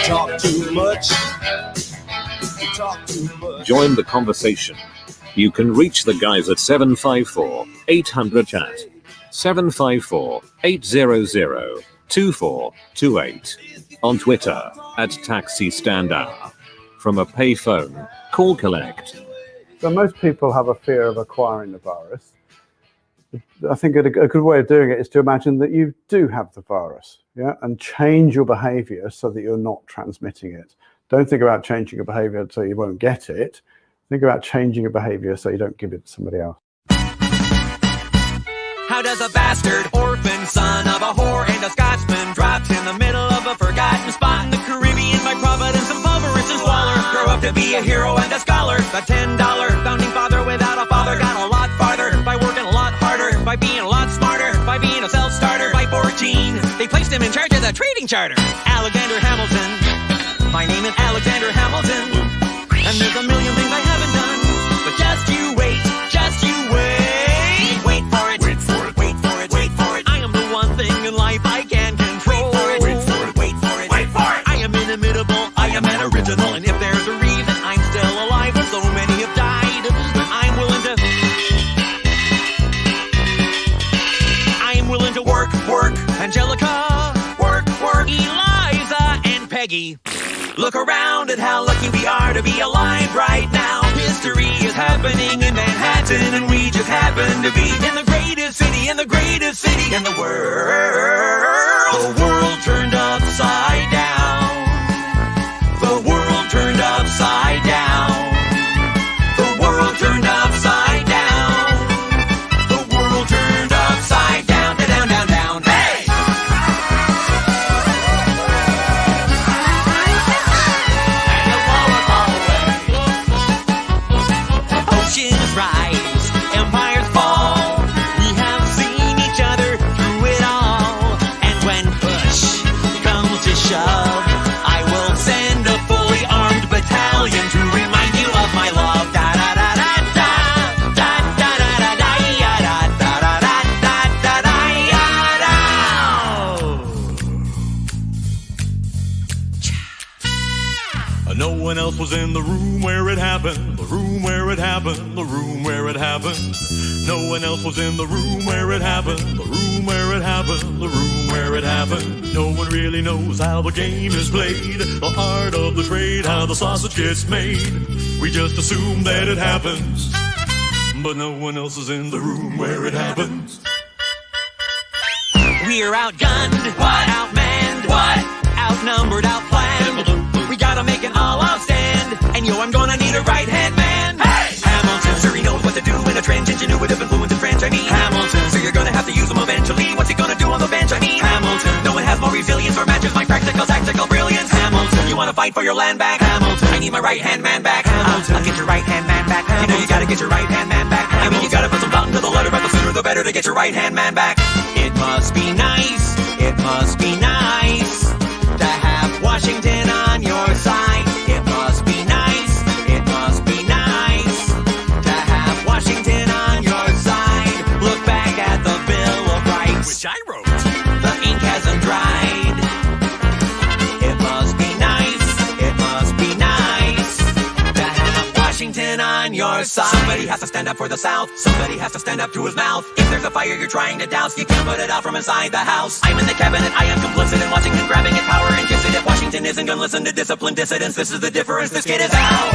Talk too much. Talk too much. Join the conversation. You can reach the guys at 754-800-CHAT, 754-800-2428, on Twitter at Taxi Stand Hour. From a payphone, call collect. So most people have a fear of acquiring the virus. I think a good way of doing it is to imagine that you do have the virus, yeah, and change your behavior so that you're not transmitting it. Don't think about changing your behavior so you won't get it. Think about changing your behavior so you don't give it to somebody else. How does a bastard orphan son of a whore and a Scotsman dropped in the middle of a forgotten spot in the Caribbean by providence and avarice and squalor grow up to be a hero and a scholar? The $10 founding father without a father got a lot farther by working a lot harder, by being a lot smarter, by being a self-starter. By 14, they placed him in charge of the trading charter. Alexander Hamilton. My name is Alexander Hamilton. And there's a million things I haven't done. But just you wait, just you wait. Wait for it, wait for it, wait for it, wait for it. I am the one thing in life I can control. Wait for it, wait for it, wait for it. I am inimitable, I am an original. And if there's a reason I'm still alive when so many have died, I'm willing to work. Angelica, work. Eliza and Peggy. Look around at how lucky we are to be alive right now. History is happening in Manhattan, and we just happen to be in the greatest city in the world. The world turned upside down. The world turned upside down. The world turned upside down. The world turned upside down, down, down, down. Hey! Oceans rise, empires fall. We have seen each other through it all. And when push comes to shove, I will send a fully armed battalion to remind you of my love. Da da da da da da da da da da ya da da da da da da ya da. No one else was in the room where it happened. The room where it happened. The room where it happened. No one else was in the room where it happened. The room where it happened. The room where it happened. No one really knows how the game is played. The art of the trade, how the sausage gets made. We just assume that it happens, but no one else is in the room where it happens. We're outgunned, what? Outmanned, what? Outnumbered, outplanned. We gotta make an all-out stand. And yo, I'm gonna need a right-hand man. Hey! Hamilton, sure he knows what to do in a trench. Ingenuitive influence in French, I mean Hamilton. So you're gonna have to use him eventually. What's he gonna do on the bench? I mean Hamilton. No one has more resilience or matches my practical, tactical brilliance. Hamilton, you wanna fight for your land back? Hamilton, I need my right-hand man back. Hamilton, I'll get your right-hand man back. Hamilton. You know you gotta get your right-hand man back. Hamilton. I mean you gotta put some thought into the letter, but the sooner the better to get your right-hand man back. It must be nice, it must be nice to have Washington on your side. It must be nice, it must be nice to have Washington on your side. Look back at the Bill of Rights, which I wrote. The ink hasn't dried. It must be nice, it must be nice to have Washington on your side. Somebody has to stand up for the South. Somebody has to stand up to his mouth. If there's a fire you're trying to douse, you can't put it out from inside the house. I'm in the cabinet, I am complicit in watching him grabbing at power and kissing it. Washington isn't gonna listen to disciplined dissidents. This is the difference, this kid is out.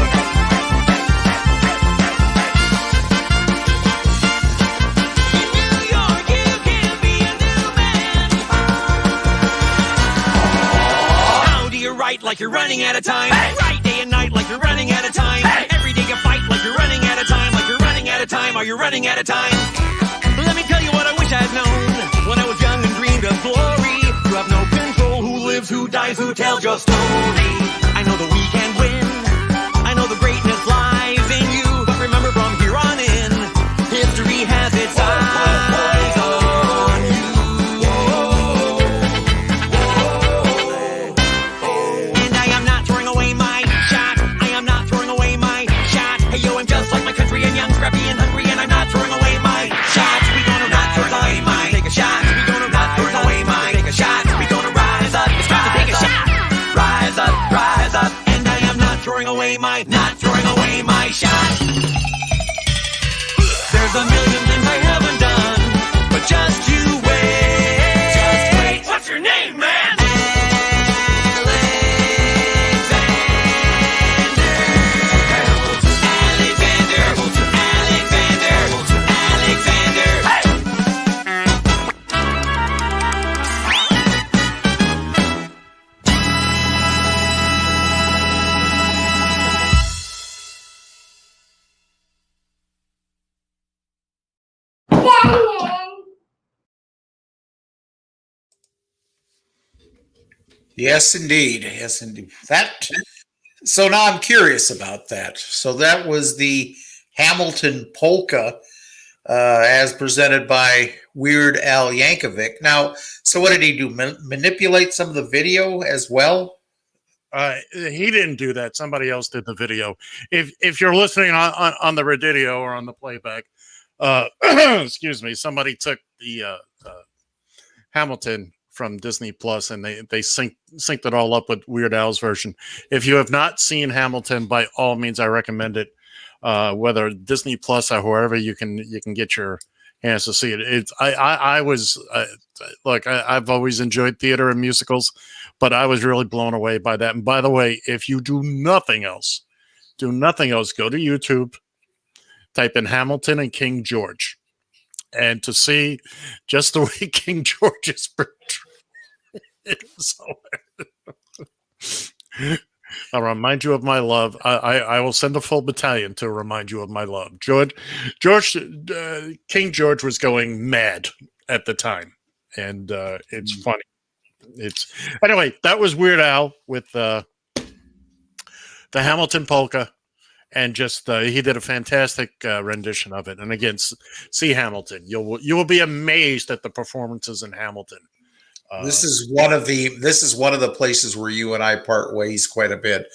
Like you're running out of time. Hey! Right day and night like you're running out of time. Hey! Every day you fight like you're running out of time. Like you're running out of time. Are you running out of time? Let me tell you what I wish I'd known when I was young and who dies, who tells your story. I know that we can win. I know the greatness lies in you. But remember, from here on in, history has its eyes on you. And I am not throwing away my shot. I am not throwing away my shot. Hey yo, I'm just like my country and young, scrappy and hungry, and I'm not throwing away my shots. We gonna not throw away my take a shot. We gonna not throw away my take a shot. We gonna rise up. It's time to take a shot. Rise up, and I am not throwing away my shot. There's a million things I haven't done, but just you wait. Just wait. What's your name, man? Yes, indeed. Yes, indeed. So now I'm curious about that. So that was the Hamilton polka, as presented by Weird Al Yankovic. Now, so what did he do? Manipulate some of the video as well? He didn't do that. Somebody else did the video. If you're listening on the radio or on the playback, excuse me, somebody took the Hamilton from Disney Plus and they synced it all up with Weird Al's version. If you have not seen Hamilton, by all means, I recommend it. Whether Disney Plus or wherever you can get your hands to see it. I've always enjoyed theater and musicals, but I was really blown away by that. And by the way, if you do nothing else, go to YouTube, type in Hamilton and King George, and to see just the way King George is portrayed. It was hilarious. I'll remind you of my love. I will send a full battalion to remind you of my love. King George was going mad at the time, and it's funny. Anyway, that was Weird Al with the Hamilton polka, and just he did a fantastic rendition of it. And again, see Hamilton. You will be amazed at the performances in Hamilton. This is one of the places where you and I part ways quite a bit.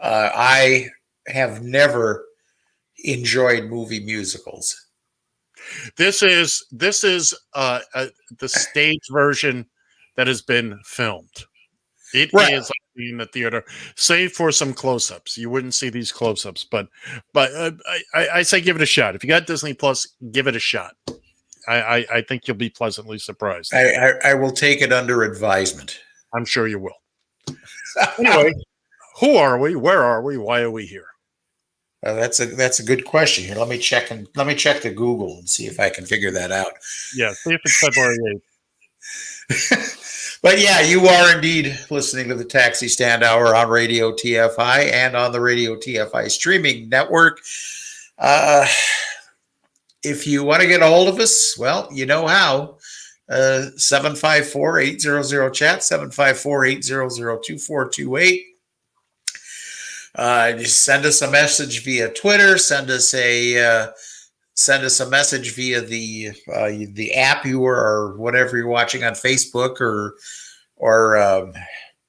I have never enjoyed movie musicals. This is the stage version that has been filmed. It is like in the theater, save for some close-ups. You wouldn't see these close-ups, but I say give it a shot. If you got Disney Plus, give it a shot. I think you'll be pleasantly surprised. I will take it under advisement. I'm sure you will. Anyway, who are we? Where are we? Why are we here? That's a good question. Here, let me check the Google and see if I can figure that out. Yeah, see if it's February 8th. But yeah, you are indeed listening to the Taxi Stand Hour on Radio TFI and on the Radio TFI streaming network. If you want to get a hold of us, well, you know how. 754-800-CHAT, 754-800-2428. Just send us a message via Twitter. Send us a message via the app or whatever you're watching on Facebook or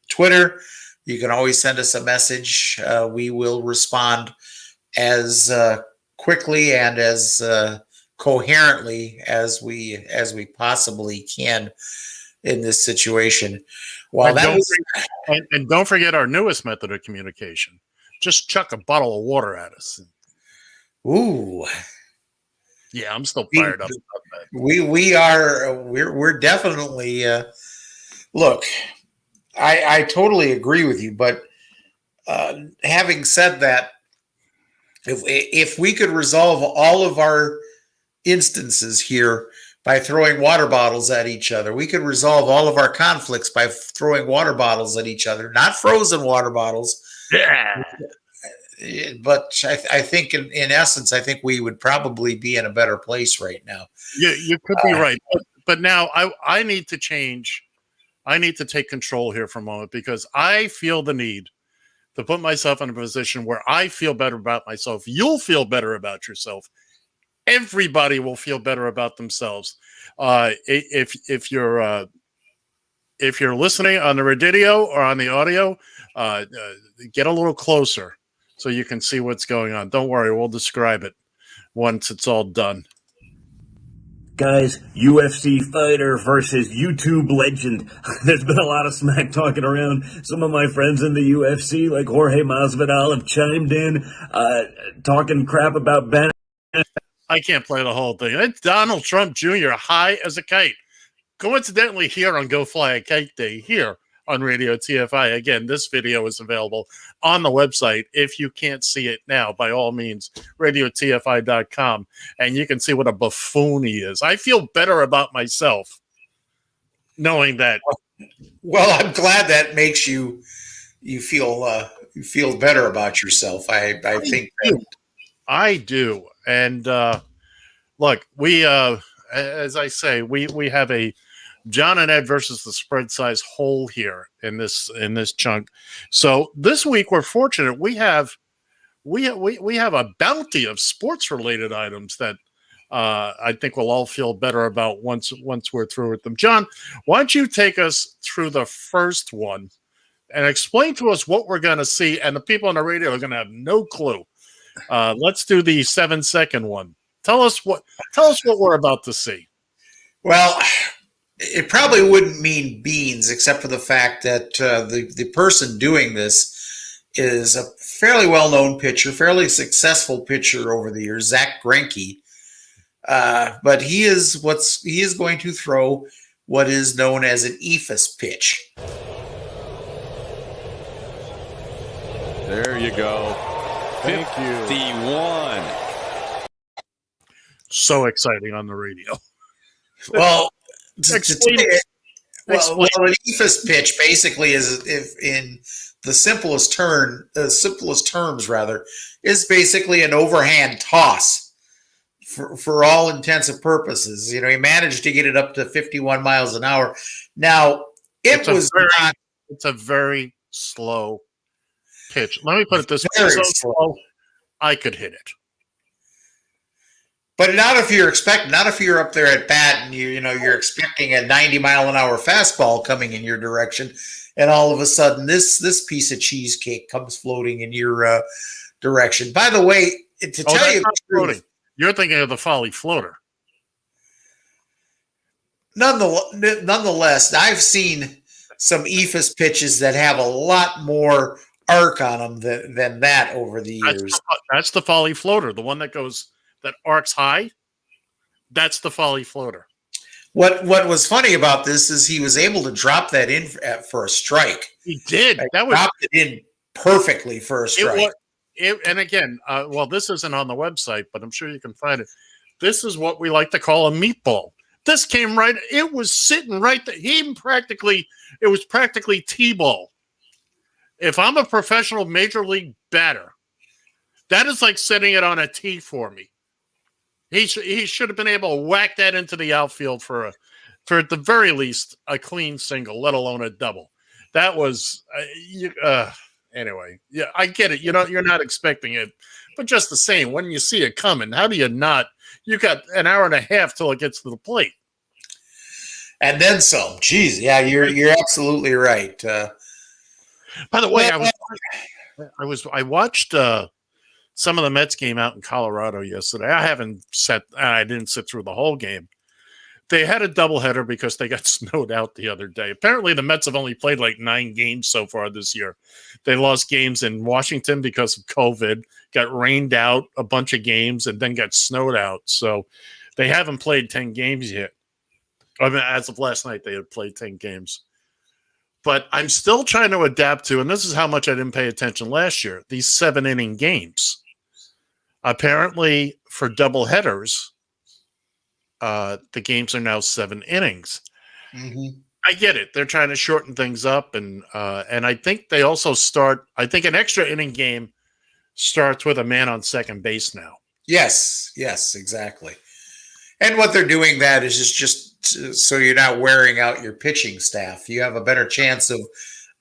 Twitter. You can always send us a message. We will respond as quickly and as coherently as we possibly can in this situation. Well, and don't forget our newest method of communication. Just chuck a bottle of water at us. Ooh. Yeah, I'm still fired up about that. We're definitely look, I totally agree with you, but having said that, if we could resolve all of our instances here by throwing water bottles at each other, we could resolve all of our conflicts by throwing water bottles at each other, not frozen water bottles. Yeah. But I think in essence, I think we would probably be in a better place right now. You could be right. But now I need to change I need to take control here for a moment because I feel the need to put myself in a position where I feel better about myself. You'll feel better about yourself. Everybody will feel better about themselves. If you're listening on the radio or on the audio, get a little closer so you can see what's going on. Don't worry, we'll describe it once it's all done. Guys, UFC fighter versus YouTube legend. There's been a lot of smack talking around. Some of my friends in the UFC, like Jorge Masvidal, have chimed in, talking crap about Ben. I can't play the whole thing. It's Donald Trump Jr. high as a kite. Coincidentally, here on Go Fly a Kite Day, here on Radio TFI. Again, this video is available on the website. If you can't see it now, by all means, radiotfi.com, and you can see what a buffoon he is. I feel better about myself knowing that. Well, I'm glad that makes you feel better about yourself. I think I do. And look, we as I say, we have a John and Ed versus the spread size hole here in this chunk. So this week we're fortunate we have a bounty of sports related items that I think we'll all feel better about once we're through with them. John, why don't you take us through the first one and explain to us what we're going to see? And the people on the radio are going to have no clue. Let's do the 7-second one. Tell us what we're about to see. Well, it probably wouldn't mean beans, except for the fact that the person doing this is a fairly well-known pitcher, fairly successful pitcher over the years, Zach Greinke. But he is going to throw what is known as an ephus pitch. There you go. Thank you. 51. So exciting on the radio. Well, Explain an ephus pitch basically is, if in the simplest terms, is basically an overhand toss for all intents and purposes. You know, he managed to get it up to 51 miles an hour. Now, it's a very slow pitch. Let me put it this way. Very So slow. I could hit it. But not if you're up there at bat and you're expecting a 90-mile-an-hour fastball coming in your direction, and all of a sudden this piece of cheesecake comes floating in your direction. By the way, to tell you the truth, you're thinking of the Folly Floater. Nonetheless, I've seen some ephus pitches that have a lot more arc on them than that over the years. That's the Folly Floater, the one that arcs high. That's the Folly Floater. What was funny about this is he was able to drop that in for a strike. He did. Dropped it in perfectly for a strike. And again, well, this isn't on the website, but I'm sure you can find it. This is what we like to call a meatball. This came right. It was sitting right there. It was practically T-ball. If I'm a professional major league batter, that is like setting it on a tee for me. He should have been able to whack that into the outfield for at the very least a clean single, let alone a double. That was anyway. Yeah, I get it. You're not expecting it, but just the same, when you see it coming, how do you not? You got an hour and a half till it gets to the plate, and then some. Jeez, yeah, you're absolutely right. By the way, I watched some of the Mets game out in Colorado yesterday. I didn't sit through the whole game. They had a doubleheader because they got snowed out the other day. Apparently, the Mets have only played like 9 games so far this year. They lost games in Washington because of COVID, got rained out a bunch of games, and then got snowed out. So they haven't played 10 games yet. I mean, as of last night, they had played 10 games. But I'm still trying to adapt to, and this is how much I didn't pay attention last year, these 7-inning games. Apparently, for doubleheaders, the games are now 7 innings. Mm-hmm. I get it. They're trying to shorten things up, and I think they also start. I think an extra inning game starts with a man on second base now. Yes, exactly. And what they're doing that is just so you're not wearing out your pitching staff. You have a better chance of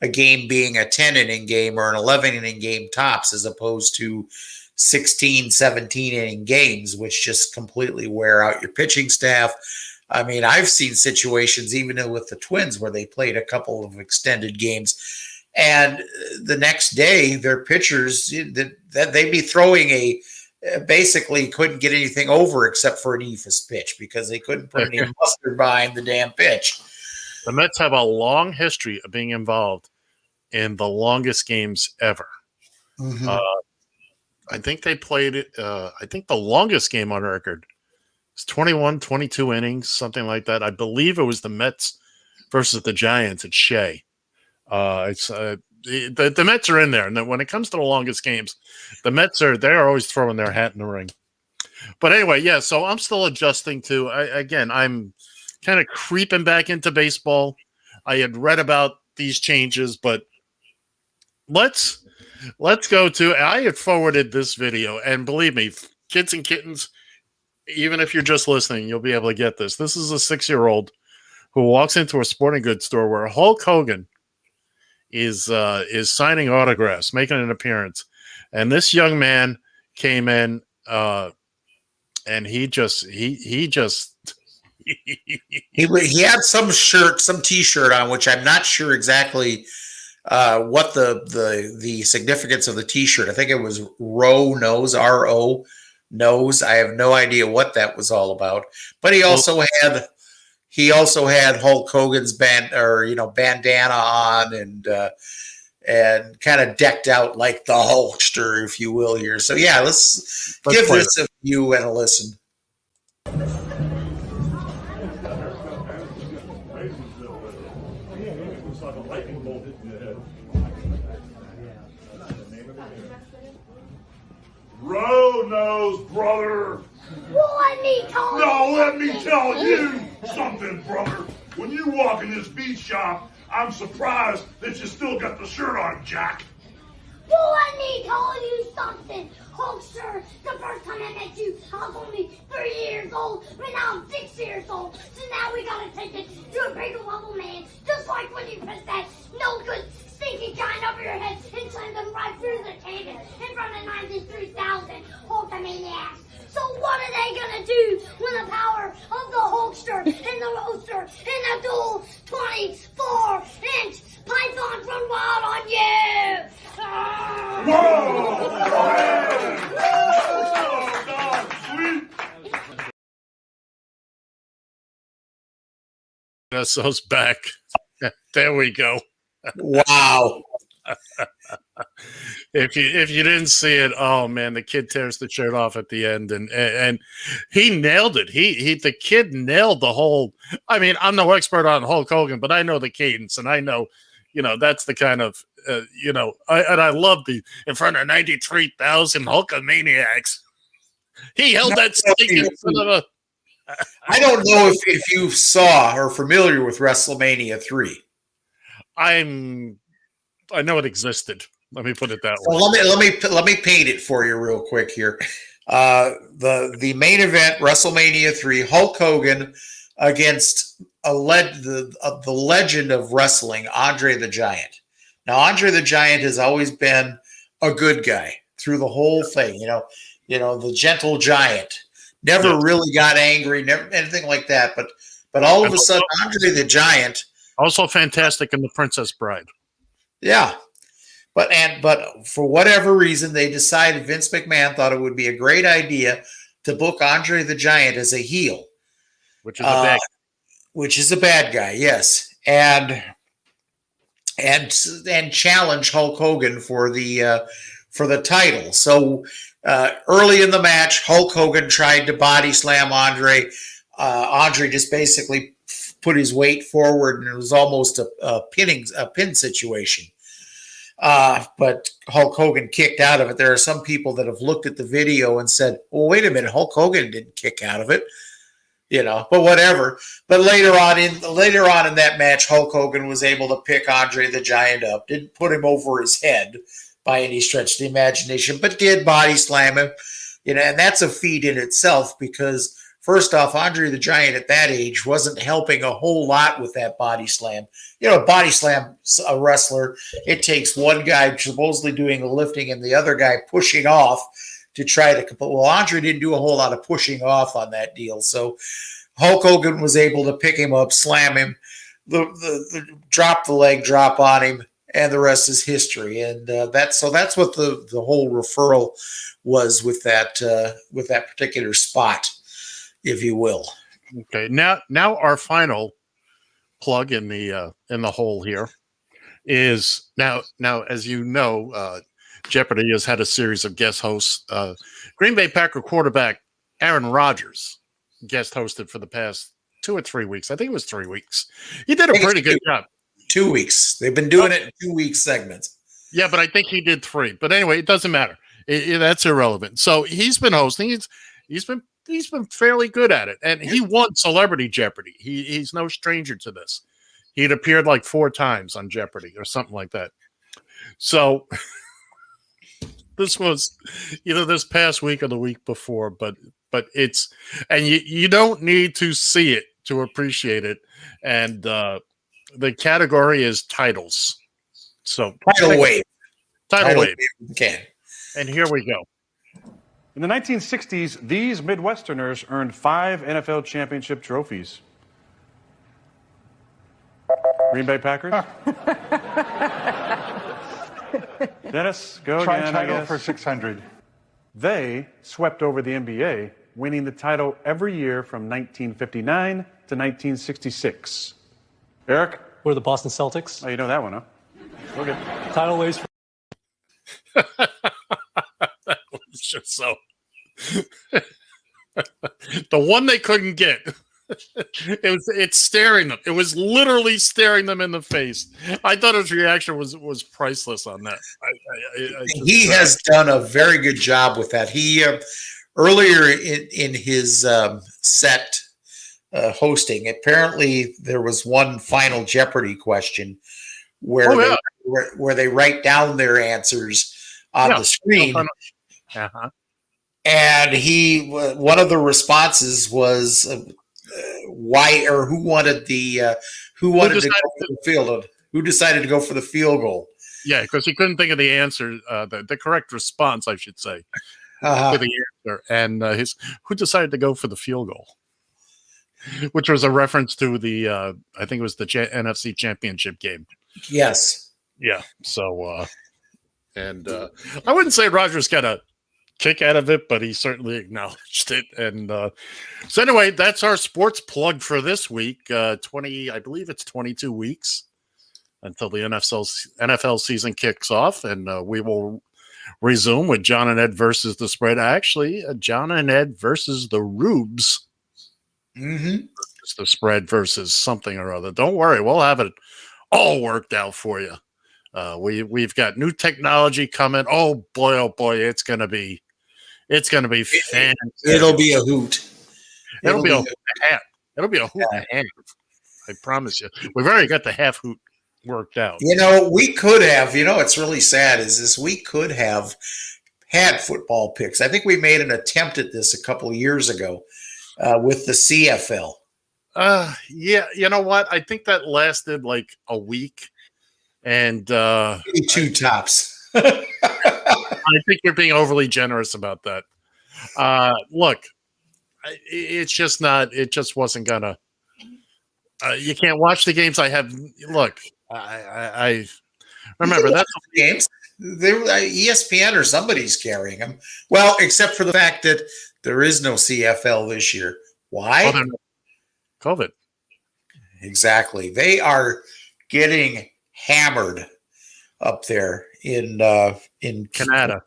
a game being a 10 inning game or an 11 inning game tops, as opposed to 16, 17 inning games, which just completely wear out your pitching staff. I mean, I've seen situations even with the Twins where they played a couple of extended games, and the next day their pitchers, that they'd be throwing basically couldn't get anything over except for an eephus pitch because they couldn't put any mustard behind the damn pitch. The Mets have a long history of being involved in the longest games ever. Mm-hmm. I think they played it. I think the longest game on record is 21, 22 innings, something like that. I believe it was the Mets versus the Giants at Shea. The Mets are in there. And then when it comes to the longest games, the Mets they're always throwing their hat in the ring. But anyway, yeah, so I'm still adjusting to, I'm kind of creeping back into baseball. I had read about these changes, but let's go to, I had forwarded this video, and believe me, kids and kittens, even if you're just listening, you'll be able to get this. This is a 6-year-old who walks into a sporting goods store where Hulk Hogan is signing autographs, making an appearance. And this young man came in, and he had some T-shirt on, which I'm not sure exactly what the significance of the T-shirt. I think it was Row Nose, R-O Nose. I have no idea what that was all about. But he also had Hulk Hogan's bandana on and kind of decked out like the Hulkster, if you will, here. So yeah, let's give this a view and a listen. Row Nose, brother. Let me tell you something, brother. When you walk in this beat shop, I'm surprised that you still got the shirt on, Jack. Well, let me tell you something, Hulkster. The first time I met you, I was only 3 years old, but now I'm 6 years old. So now we gotta take it to a bigger level, man. Just like when you put that no good stinky giant over your head and send them right through the table in front of 93,000 Hulkamaniacs. So what are they gonna do when the power of the Hulkster and the Roaster and the dual 24-inch pythons run wild on you? So's back. There we go. Wow. If you didn't see it, oh man, the kid tears the shirt off at the end, and he nailed it. The kid nailed the whole. I mean, I'm no expert on Hulk Hogan, but I know the cadence, and I know, that's the kind of, I love the in front of 93,000 Hulkamaniacs. He held that stick in front of a. I don't know if you saw or familiar with WrestleMania 3. I know it existed. Let me put it that way. Let me paint it for you real quick here. The main event, WrestleMania 3, Hulk Hogan against the legend of wrestling, Andre the Giant. Now, Andre the Giant has always been a good guy through the whole thing. The gentle giant. Never really got angry, never anything like that. But all of a sudden, Andre the Giant. Also fantastic in The Princess Bride. Yeah. But for whatever reason, they decided, Vince McMahon thought it would be a great idea to book Andre the Giant as a heel. Which is a bad guy, yes. And challenge Hulk Hogan for the title. So early in the match, Hulk Hogan tried to body slam Andre. Andre just basically put his weight forward, and it was almost a pin situation. But Hulk Hogan kicked out of it. There are some people that have looked at the video and said, well, wait a minute, Hulk Hogan didn't kick out of it. But whatever. But later on in that match, Hulk Hogan was able to pick Andre the Giant up. Didn't put him over his head by any stretch of the imagination, but did body slam him. And that's a feat in itself, because first off, Andre the Giant at that age wasn't helping a whole lot with that body slam. You know, body slam, a wrestler, it takes one guy supposedly doing the lifting and the other guy pushing off to try to. Well, Andre didn't do a whole lot of pushing off on that deal. So Hulk Hogan was able to pick him up, slam him, the drop the leg drop on him, and the rest is history. And that's what the whole referral was with that particular spot, if you will. Okay, now our final plug in the hole here is now as you know, Jeopardy has had a series of guest hosts. Green Bay Packer quarterback Aaron Rodgers guest hosted for the past 2 or 3 weeks. I think it was 3 weeks. He did a pretty good job. 2 weeks. They've been doing it in 2 week segments. Yeah, but I think he did 3. But anyway, it doesn't matter. That's irrelevant. So he's been hosting. He's been fairly good at it, and he won Celebrity Jeopardy. He's no stranger to this. He'd appeared like 4 times on Jeopardy or something like that. So this was, this past week or the week before, but it's, and you don't need to see it to appreciate it. And the category is titles. So Tidal wave. Okay. And here we go. In the 1960s, these Midwesterners earned 5 NFL championship trophies. Green Bay Packers? Dennis, go Try again. title for 600. They swept over the NBA, winning the title every year from 1959 to 1966. Eric? We're the Boston Celtics. Oh, you know that one, huh? Okay. Title ways. That was just so. The one they couldn't get. It's staring them. It was literally staring them in the face. I thought his reaction was priceless on that. He has done a very good job with that. He earlier in his set hosting, apparently there was one Final Jeopardy question where where they write down their answers on the screen. Uh-huh. And one of the responses was why, or who wanted to go for the field? Who decided to go for the field goal? Yeah, because he couldn't think of the answer, the correct response, I should say, Uh-huh. to the answer. And who decided to go for the field goal, which was a reference to the I think it was the NFC Championship game. Yes. Yeah. So, and I wouldn't say Rodgers got a kick out of it, but he certainly acknowledged it. And so anyway, that's our sports plug for this week. I believe it's 22 weeks until the NFL season kicks off, and we will resume with John and Ed versus the spread. Actually, John and Ed versus the Rubes. Mm-hmm. It's the spread versus something or other. Don't worry, we'll have it all worked out for you. We've got new technology coming. Oh boy, it's gonna be fantastic. It'll be a hoot. It'll be a half. It'll be a hoot and a half. I promise you. We've already got the half hoot worked out. We could have. It's really sad. Is this we could have had football picks. I think we made an attempt at this a couple of years ago with the CFL. Yeah. You know what? I think that lasted like a week. And 2 tops. I think you're being overly generous about that. Look, it's just not. It just wasn't gonna. You can't watch the games. I remember that's the games. They were ESPN or somebody's carrying them. Well, except for the fact that there is no CFL this year. Why? COVID. Exactly. They are getting hammered up there in Canada,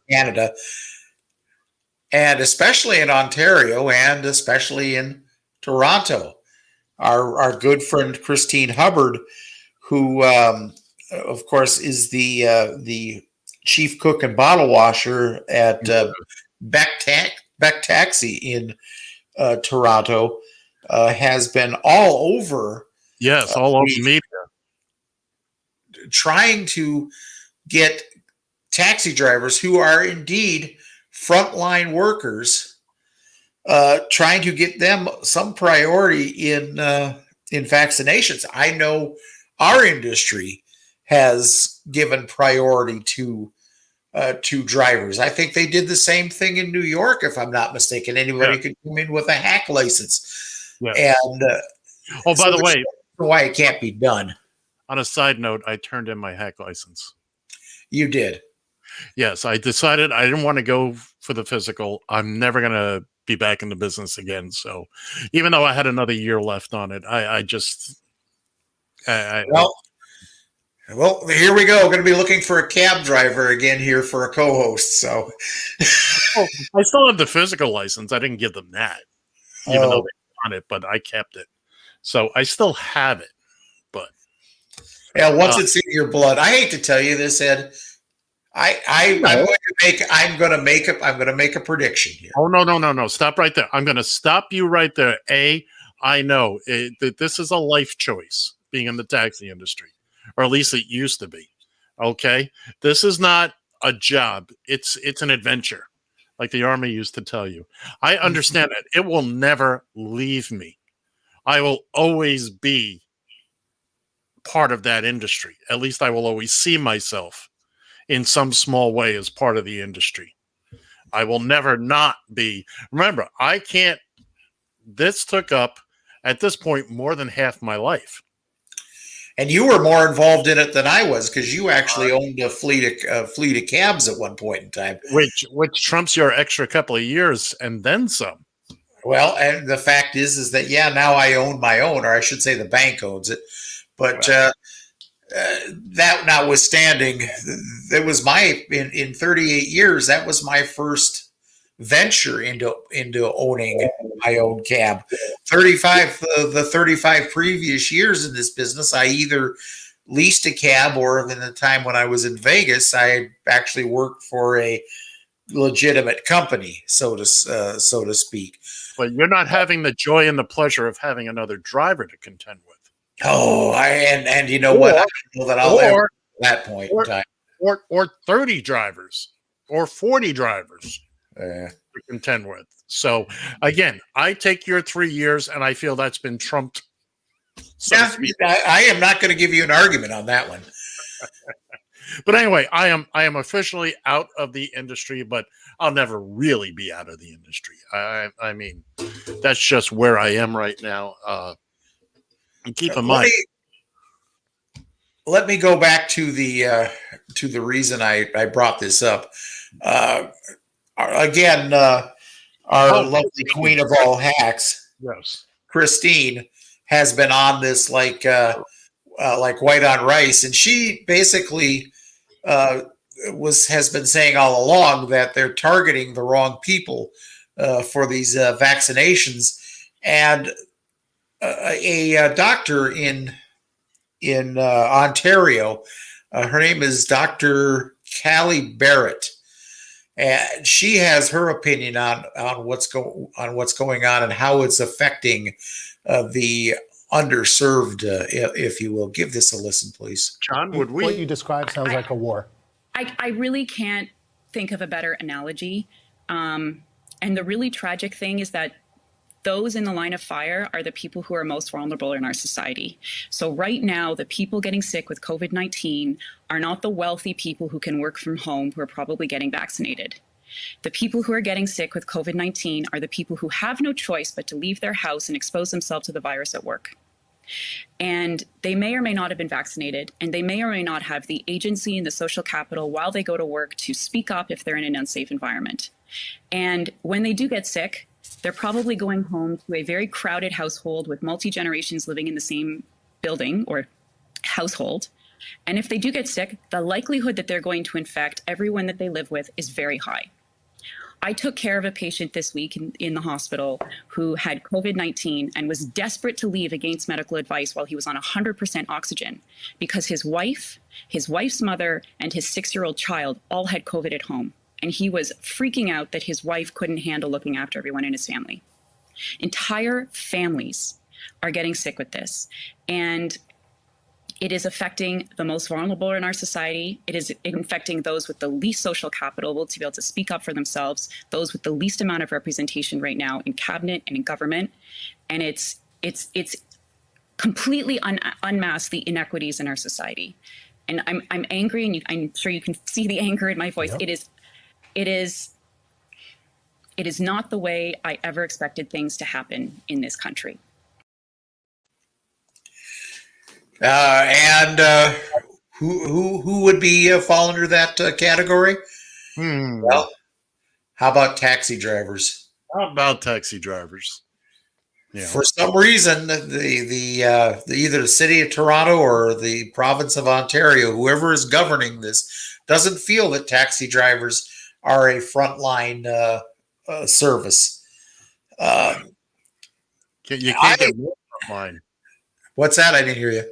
and especially in Ontario, and especially in Toronto. Our good friend Christine Hubbard, who of course is the chief cook and bottle washer at Beck Taxi in Toronto, has been all over. Yes, all over media, trying to get taxi drivers who are indeed frontline workers trying to get them some priority in vaccinations. I know our industry has given priority to drivers. I think they did the same thing in New York, if I'm not mistaken. Anybody could come in with a hack license, and oh, by the way, why it can't be done. On a side note, I turned in my hack license. You did? Yes, I decided I didn't want to go for the physical. I'm never going to be back in the business again. So even though I had another year left on it, well, here we go. Going to be looking for a cab driver again here for a co-host. So I still have the physical license. I didn't give them that, even though they want it, but I kept it. So I still have it. But yeah, once it's in your blood, I hate to tell you this, Ed. I'm going to make a prediction here. Oh, no. Stop right there. I'm going to stop you right there. I know that this is a life choice, being in the taxi industry, or at least it used to be. Okay. This is not a job. It's an adventure, like the Army used to tell you. I understand that. It will never leave me. I will always be part of that industry. At least I will always see myself in some small way as part of the industry. I will never not be. Remember, this took up, at this point, more than half my life. And you were more involved in it than I was, because you actually owned a fleet of cabs at one point in time. Which trumps your extra couple of years and then some. Well, and the fact is that, now I own my own, or I should say the bank owns it. But that notwithstanding, it was in 38 years, that was my first venture into owning my own cab. The 35 previous years in this business, I either leased a cab, or in the time when I was in Vegas, I actually worked for a legitimate company, so to speak. But you're not having the joy and the pleasure of having another driver to contend with. Oh, and you know what? I don't know that I'll ever at that point in time. Or 30 drivers or 40 drivers to contend with. So again, I take your 3 years, and I feel that's been trumped. I am not going to give you an argument on that one. But anyway, I am officially out of the industry, but I'll never really be out of the industry. I mean, that's just where I am right now. And keep in mind. Let me go back to the reason I brought this up. Again, our lovely queen of all hacks, yes, Christine, has been on this like white on rice, and she basically has been saying all along that they're targeting the wrong people for these vaccinations. And a doctor in Ontario, her name is Dr. Callie Barrett, and she has her opinion on what's going on and how it's affecting the underserved, if you will. Give this a listen, please. John, what you described sounds like a war. I really can't think of a better analogy. And the really tragic thing is that those in the line of fire are the people who are most vulnerable in our society. So right now, the people getting sick with COVID-19 are not the wealthy people who can work from home who are probably getting vaccinated. The people who are getting sick with COVID-19 are the people who have no choice but to leave their house and expose themselves to the virus at work. And they may or may not have been vaccinated, and they may or may not have the agency and the social capital while they go to work to speak up if they're in an unsafe environment. And when they do get sick, they're probably going home to a very crowded household with multi-generations living in the same building or household. And if they do get sick, the likelihood that they're going to infect everyone that they live with is very high. I took care of a patient this week in the hospital who had COVID-19 and was desperate to leave against medical advice while he was on 100% oxygen because his wife, his wife's mother, and his 6-year-old child all had COVID at home. And he was freaking out that his wife couldn't handle looking after everyone in his family. Entire families are getting sick with this. And it is affecting the most vulnerable in our society. It is infecting those with the least social capital to be able to speak up for themselves, those with the least amount of representation right now in cabinet and in government. And it's completely unmasked the inequities in our society. And I'm angry, and I'm sure you can see the anger in my voice. Yep. It is not the way I ever expected things to happen in this country. Who would be fall under that category? Well, how about taxi drivers? How about taxi drivers? Yeah. For some reason, the either the city of Toronto or the province of Ontario, whoever is governing this, doesn't feel that taxi drivers are a frontline service. You can't get more frontline. What's that? I didn't hear you.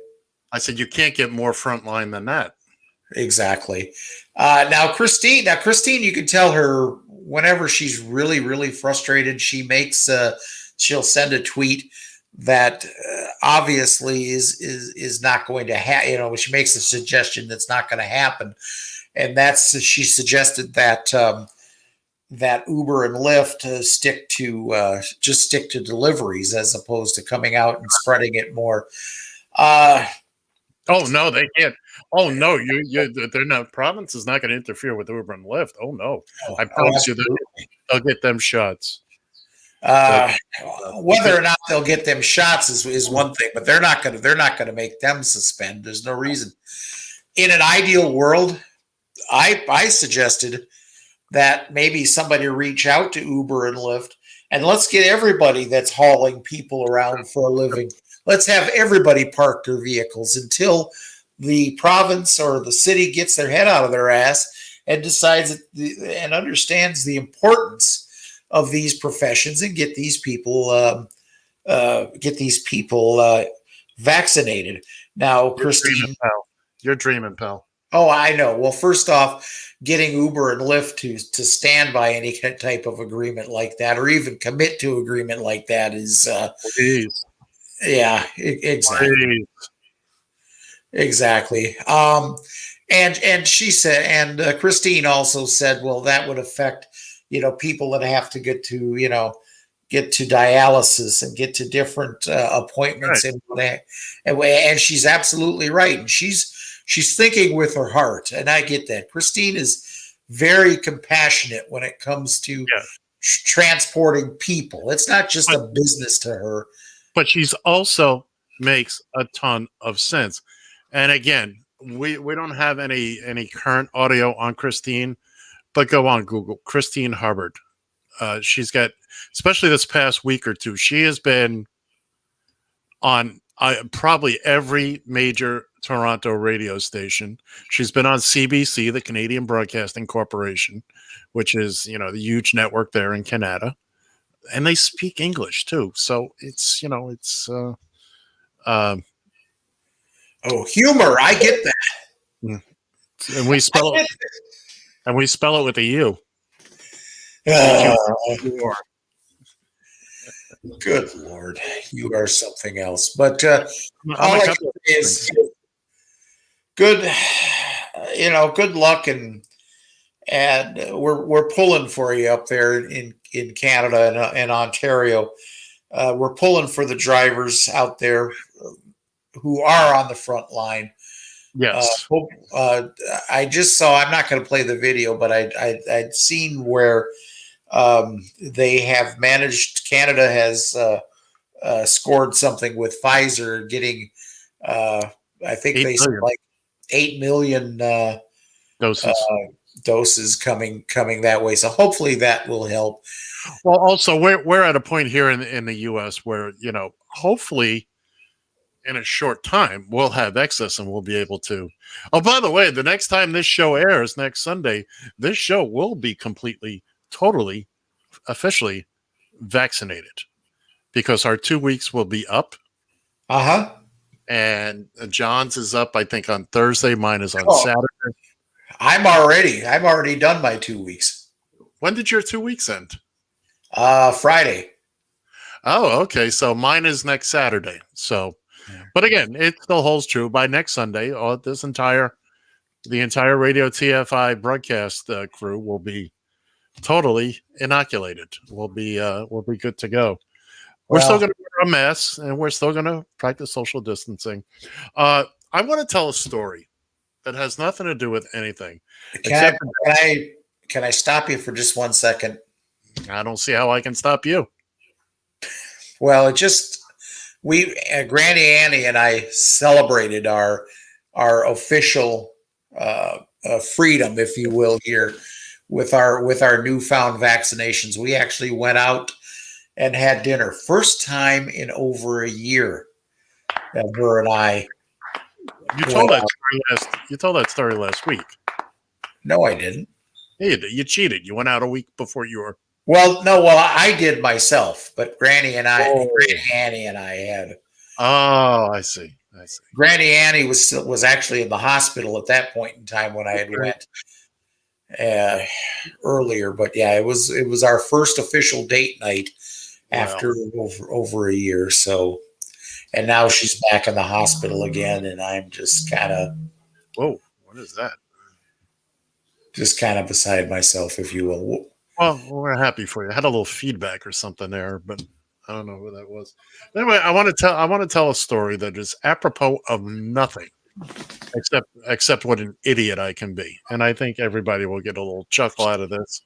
I said you can't get more frontline than that. Exactly. Now, Christine, you can tell her whenever she's really, really frustrated, she makes she'll send a tweet that obviously is not going to happen. You know, she makes a suggestion that's not going to happen, and she suggested that that Uber and Lyft stick to deliveries as opposed to coming out and spreading it more. Oh no, they can't. Oh no, they're not. Province is not going to interfere with Uber and Lyft. Oh no, I promise you, they'll get them shots. Whether or not they'll get them shots is one thing, but they're not going to make them suspend. There's no reason. In an ideal world, I suggested that maybe somebody reach out to Uber and Lyft, and let's get everybody that's hauling people around for a living. Let's have everybody park their vehicles until the province or the city gets their head out of their ass and decides and understands the importance of these professions and get these people vaccinated. Now, Christine, you're dreaming, pal. Oh, I know. Well, first off, getting Uber and Lyft to stand by any type of agreement like that, or even commit to agreement like that, is yeah, exactly. Please. Exactly. And she said, and Christine also said, well, that would affect, people that have to get to dialysis and get to different appointments. Right. And she's absolutely right. And she's thinking with her heart. And I get that. Christine is very compassionate when it comes to transporting people. It's not just a business to her. But she's also makes a ton of sense. And again, we don't have any current audio on Christine, but go on Google, Christine Hubbard. She's got, especially this past week or two, she has been on probably every major Toronto radio station. She's been on CBC, the Canadian Broadcasting Corporation, which is, the huge network there in Canada. And they speak English too. So it's, humor. I get that. And we spell it. And we spell it with a U. Good Lord, you are something else. But all I can say is good. Good luck, and we're pulling for you up there in Canada and Ontario. We're pulling for the drivers out there who are on the front line. Yes. I just saw, I'm not going to play the video, but I'd seen where they have managed, Canada has scored something with Pfizer getting, I think they said like 8 million doses coming that way. So hopefully that will help. Well, also we're at a point here in the U.S. where, hopefully in a short time we'll have excess and we'll be able to. Oh, by the way, the next time this show airs next Sunday, this show will be completely, totally, officially vaccinated because our 2 weeks will be up. And John's is up, I think, on Thursday. Mine is on Saturday. I'm already done my 2 weeks. When did your 2 weeks end? Friday. Oh, okay. So mine is next Saturday. So But again, it still holds true. By next Sunday, the entire Radio TFI broadcast crew will be totally inoculated. We'll be good to go. We're still going to wear a mask, and we're still going to practice social distancing. I want to tell a story that has nothing to do with anything. Can I stop you for just 1 second? I don't see how I can stop you. Well, Granny Annie and I celebrated our official freedom, if you will, here with our newfound vaccinations. We actually went out and had dinner. First time in over a year that her and I. You told that story last week. No, I didn't. Hey, you cheated. You went out a week before you were. Well, no. Well, I did myself, but Granny Annie and I had. Oh, I see. Granny Annie was actually in the hospital at that point in time when I had went earlier. But yeah, it was our first official date night after over a year. So, and now she's back in the hospital again, and I'm just kind of. Whoa! What is that? Just kind of beside myself, if you will. Well, we're happy for you. I had a little feedback or something there, but I don't know who that was. Anyway, I want to tell a story that is apropos of nothing, except what an idiot I can be, and I think everybody will get a little chuckle out of this.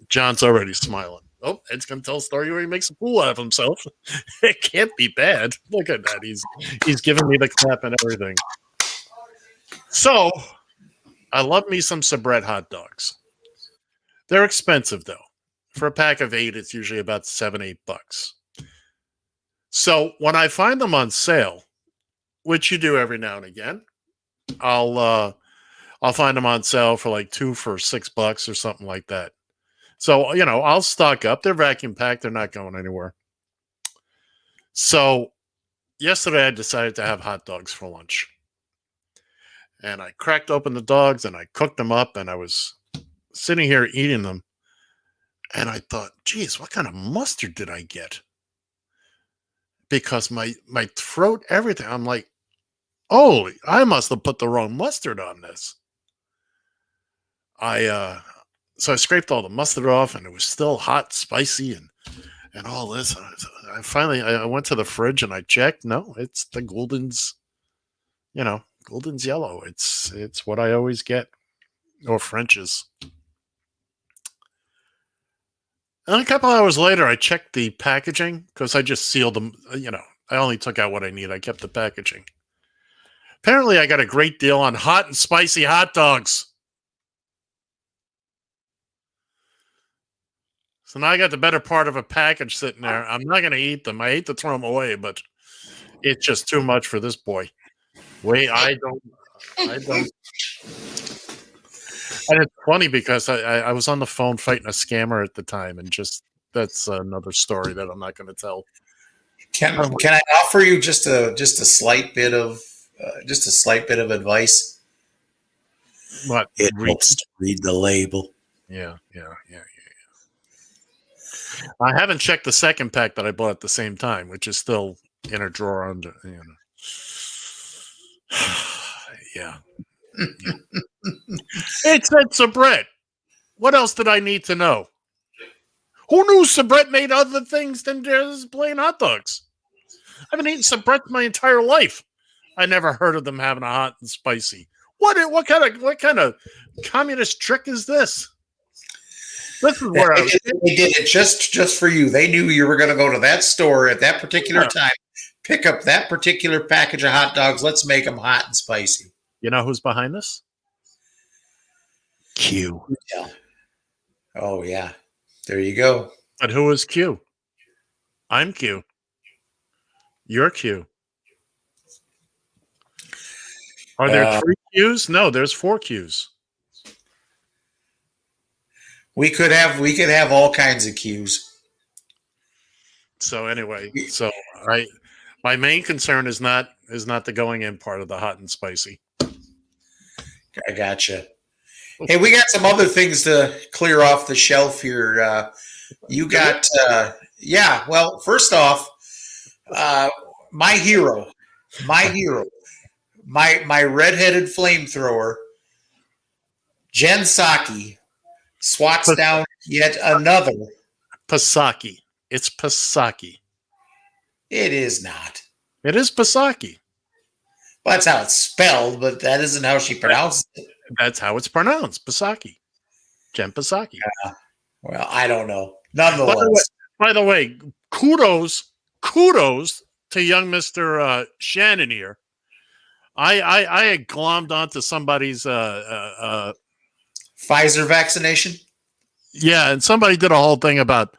John's already smiling. Oh, Ed's going to tell a story where he makes a fool out of himself. It can't be bad. Look at that. He's giving me the clap and everything. So, I love me some Sabrett hot dogs. They're expensive, though. For a pack of 8, it's usually about $7-8. So when I find them on sale, which you do every now and again, I'll find them on sale for like 2 for $6 or something like that. So, I'll stock up. They're vacuum packed. They're not going anywhere. So yesterday I decided to have hot dogs for lunch. And I cracked open the dogs and I cooked them up, and I was sitting here eating them. And I thought, geez, what kind of mustard did I get? Because my throat, everything, I'm like, oh, I must have put the wrong mustard on this. So I scraped all the mustard off, and it was still hot, spicy, and all this. I went to the fridge and I checked. No, it's the Golden's, Golden's yellow. It's what I always get, or French's. And a couple hours later, I checked the packaging because I just sealed them. I only took out what I need. I kept the packaging. Apparently, I got a great deal on hot and spicy hot dogs. So now I got the better part of a package sitting there. I'm not going to eat them. I hate to throw them away, but it's just too much for this boy. Wait, I don't. And it's funny because I was on the phone fighting a scammer at the time, and that's another story that I'm not going to tell. Can I offer you just a slight bit of advice? What? It helps to read the label. Yeah. I haven't checked the second pack that I bought at the same time, which is still in a drawer under. Yeah. It said Sabrett. What else did I need to know? Who knew Sabrett made other things than just plain hot dogs? I've been eating Sabrett my entire life. I never heard of them having a hot and spicy. What kind of communist trick is this? This is where they did it just for you. They knew you were going to go to that store at that particular time, pick up that particular package of hot dogs. Let's make them hot and spicy. You know who's behind this? Q. Yeah. Oh, yeah. There you go. But who is Q? I'm Q. You're Q. Are there 3 Qs? No, there's 4 Qs. We could have all kinds of Qs. So anyway, my main concern is not the going in part of the hot and spicy. I gotcha. Hey, we got some other things to clear off the shelf here. You got, well, first off, my hero, my hero, my redheaded flamethrower, Jen Psaki, swats down yet another. Psaki. It's Psaki. It is not. It is Psaki. Well, that's how it's spelled, but that isn't how she pronounced it. That's how it's pronounced. Psaki. Jen Psaki. Well, I don't know. Nonetheless. By the way, kudos to young Mr. Shannon here. I had glommed onto somebody's Pfizer vaccination. Yeah, and somebody did a whole thing about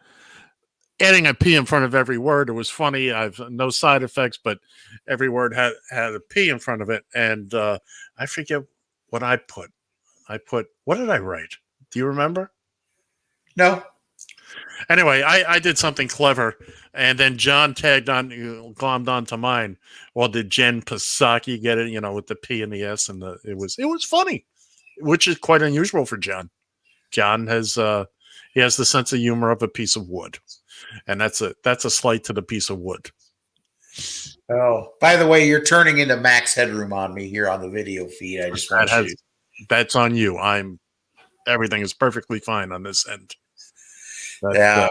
adding a P in front of every word. It was funny. I've no side effects, but every word had a P in front of it. And I forget what I put. What did I write? Do you remember? No. Anyway, I did something clever, and then John glommed onto mine. Well, did Jen Psaki get it? With the P and the S, and it was funny, which is quite unusual for John. John has he has the sense of humor of a piece of wood, and that's a slight to the piece of wood. Oh, by the way, you're turning into Max Headroom on me here on the video feed. I just want you. That's on you. Everything is perfectly fine on this end. Yeah.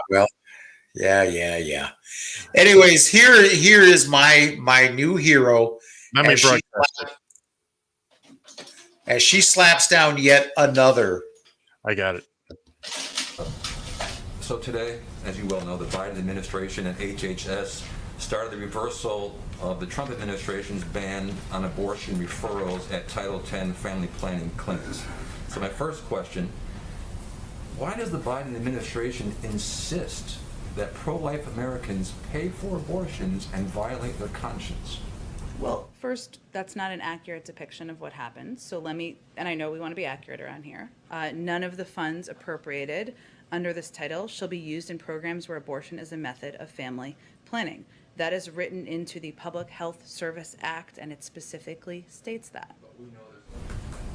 Anyways, here is my new hero. Let me broadcast it. As she slaps down yet another. I got it. So today, as you well know, the Biden administration and HHS started the reversal of the Trump administration's ban on abortion referrals at Title X family planning clinics. So my first question, why does the Biden administration insist that pro-life Americans pay for abortions and violate their conscience? Well, first, that's not an accurate depiction of what happened. So and I know we want to be accurate around here. None of the funds appropriated under this title shall be used in programs where abortion is a method of family planning. That is written into the Public Health Service Act, and it specifically states that.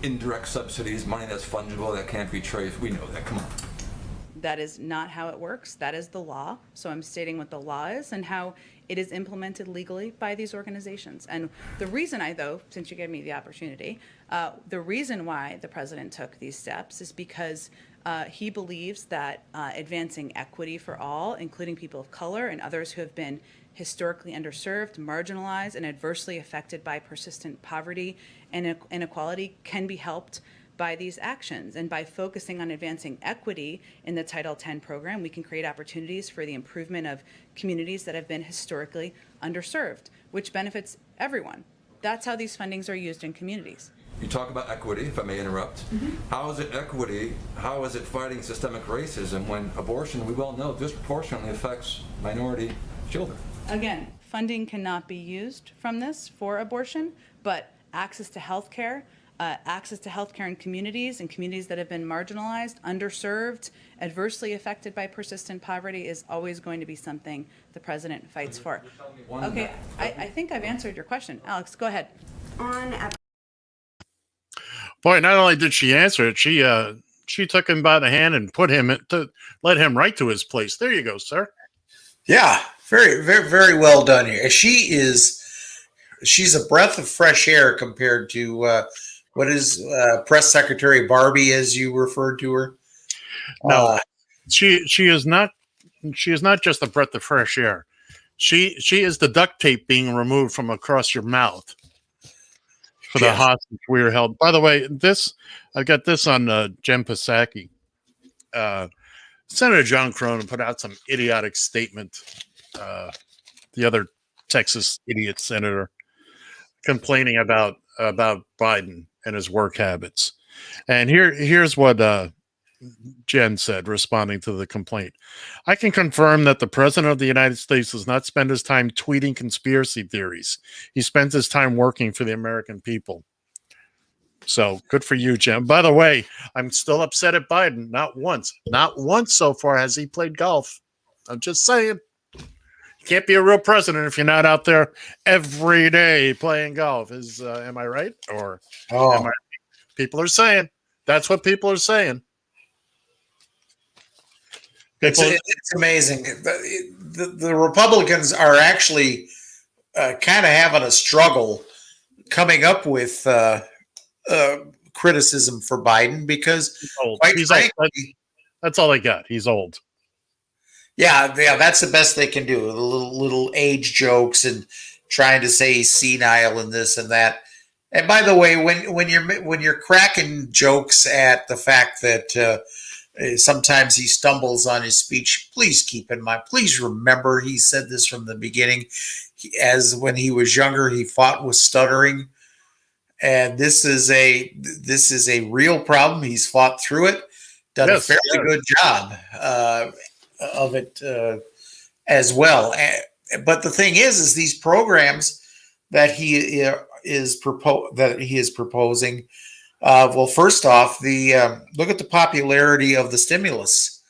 Indirect subsidies, money that's fungible, that can't be traced. We know that. Come on. That is not how it works. That is the law. So I'm stating what the law is and how it is implemented legally by these organizations. And the reason since you gave me the opportunity, the reason why the president took these steps is because he believes that advancing equity for all, including people of color and others who have been historically underserved, marginalized, and adversely affected by persistent poverty and inequality, can be helped by these actions. And by focusing on advancing equity in the Title X program, we can create opportunities for the improvement of communities that have been historically underserved, which benefits everyone. That's how these fundings are used in communities. You talk about equity, if I may interrupt. Mm-hmm. How is it equity? How is it fighting systemic racism when abortion, we well know, disproportionately affects minority children? Again, funding cannot be used from this for abortion, but access to health care in communities that have been marginalized, underserved, adversely affected by persistent poverty is always going to be something the president fights for. Okay, I think I've answered your question. Alex, go ahead. Boy, not only did she answer it, she took him by the hand and led him right to his place. There you go, sir. Yeah, very, very, very well done here. She's a breath of fresh air compared to what is Press Secretary Barbie, as you referred to her. No, she is not. She is not just a breath of fresh air. She is the duct tape being removed from across your mouth for the hostage we were held. By the way, I got this on Jen Psaki. Senator John Cronin put out some idiotic statement. The other Texas idiot senator complaining about Biden and his work habits. And here's what Jen said, responding to the complaint. I can confirm that the President of the United States does not spend his time tweeting conspiracy theories. He spends his time working for the American people. So good for you, Jen. By the way, I'm still upset at Biden. Not once so far has he played golf. I'm just saying. You can't be a real president if you're not out there every day playing golf. Am I right? Or people are saying. That's what people are saying. It's amazing. The Republicans are actually kind of having a struggle coming up with criticism for Biden because, quite frankly, that's all they got. He's old. Yeah, that's the best they can do. The little age jokes and trying to say he's senile and this and that. And by the way, when you're cracking jokes at the fact that sometimes he stumbles on his speech, please keep in mind. Please remember, he said this from the beginning. As when he was younger, he fought with stuttering, and this is a real problem. He's fought through it, done a fairly good job of it as well. But the thing is these programs that he is proposing. Well, first off, look at the popularity of the stimulus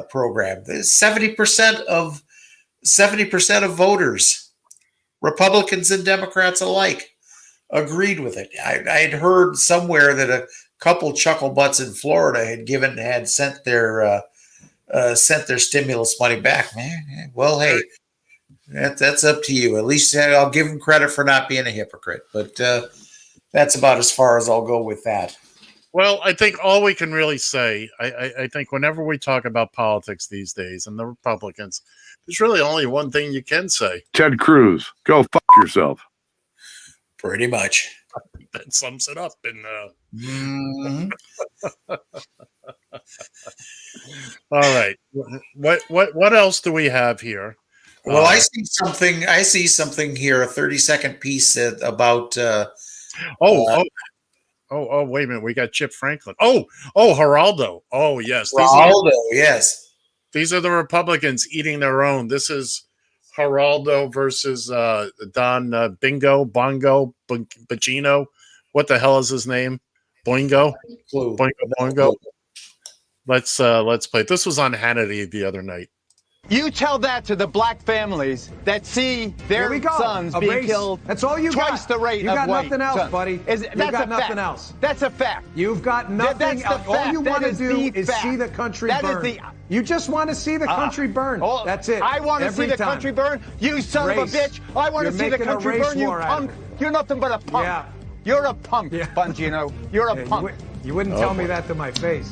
program. 70% of voters, Republicans and Democrats alike, agreed with it. I'd heard somewhere that a couple chuckle butts in Florida had sent their stimulus money back. Man, well, hey, that's up to you. At least I'll give him credit for not being a hypocrite. But that's about as far as I'll go with that. Well, I think all we can really say, I think whenever we talk about politics these days and the Republicans, there's really only one thing you can say. Ted Cruz, go fuck yourself. Pretty much. That sums it up. All right. What else do we have here? Well, I see something here. A 30-second piece about. Wait a minute. We got Chip Franklin. Geraldo. Oh, yes. Yes. These are the Republicans eating their own. This is Geraldo versus Don Bongo Bacino. What the hell is his name? Boingo? Boingo. Let's play. This was on Hannity the other night. You tell that to the black families that see their sons being killed. That's all you twice got. the rate you of got white nothing else, sons. buddy. That's You've got nothing fact. else. That's a fact. You've got nothing else. All you want to do is see the country burn. You just want to see the country burn. That's it. I want to see the country burn. You son of a bitch. I want to see the country burn. You punk. You're nothing but a punk. Yeah. You're a punk, Bongino. You're a punk. You wouldn't tell me that to my face.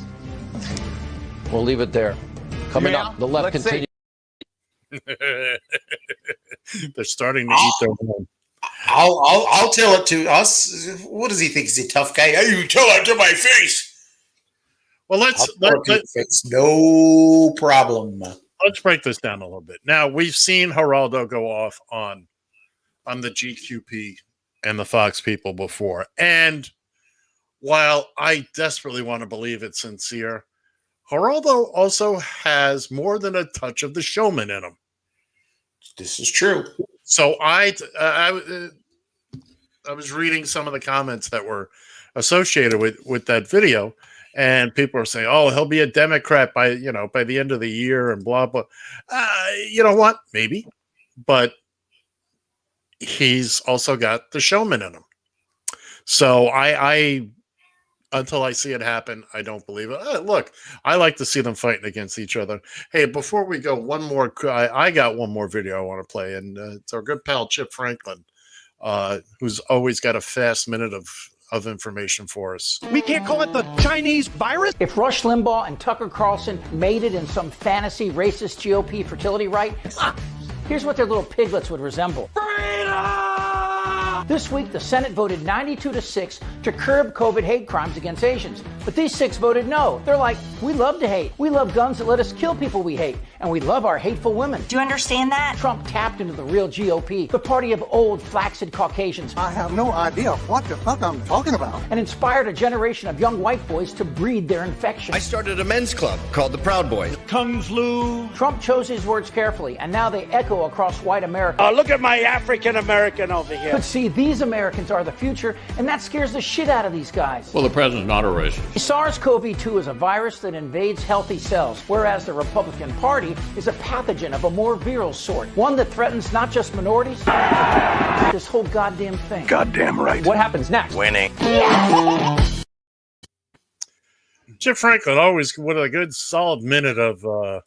We'll leave it there. Coming up, the left continues. They're starting to eat their own. I'll tell it to us. What does he think? He's a tough guy. Hey, you tell it to my face. Well, let's no problem. Let's break this down a little bit. Now, we've seen Geraldo go off on the GQP and the Fox people before, and while I desperately want to believe it's sincere, Geraldo also has more than a touch of the showman in him. This is true. So I was reading some of the comments that were associated with that video, and people are saying, "Oh, he'll be a Democrat by the end of the year," and blah blah. You know what? Maybe, but he's also got the showman in him. So I until I see it happen, I don't believe it. Look, I like to see them fighting against each other. Hey, before we go, I got one more video I want to play, and it's our good pal Chip Franklin, who's always got a fast minute of information for us. We can't call it the Chinese virus? If Rush Limbaugh and Tucker Carlson made it in some fantasy racist GOP fertility right, here's what their little piglets would resemble. This week, the Senate voted 92-6 to curb COVID hate crimes against Asians. But these 6 voted no. They're like, we love to hate. We love guns that let us kill people we hate. And we love our hateful women. Do you understand that? Trump tapped into the real GOP, the party of old, flaccid Caucasians. I have no idea what the fuck I'm talking about. And inspired a generation of young white boys to breed their infection. I started a men's club called the Proud Boys. Kung flu. Trump chose his words carefully, and now they echo across white America. Look at my African American over here. But see, these Americans are the future, and that scares the shit out of these guys. Well, the president's not a racist. SARS-CoV-2 is a virus that invades healthy cells, whereas the Republican Party is a pathogen of a more viral sort, one that threatens not just minorities, this whole goddamn thing. Goddamn right. What happens next? Winning. Chip Franklin always with a good solid minute of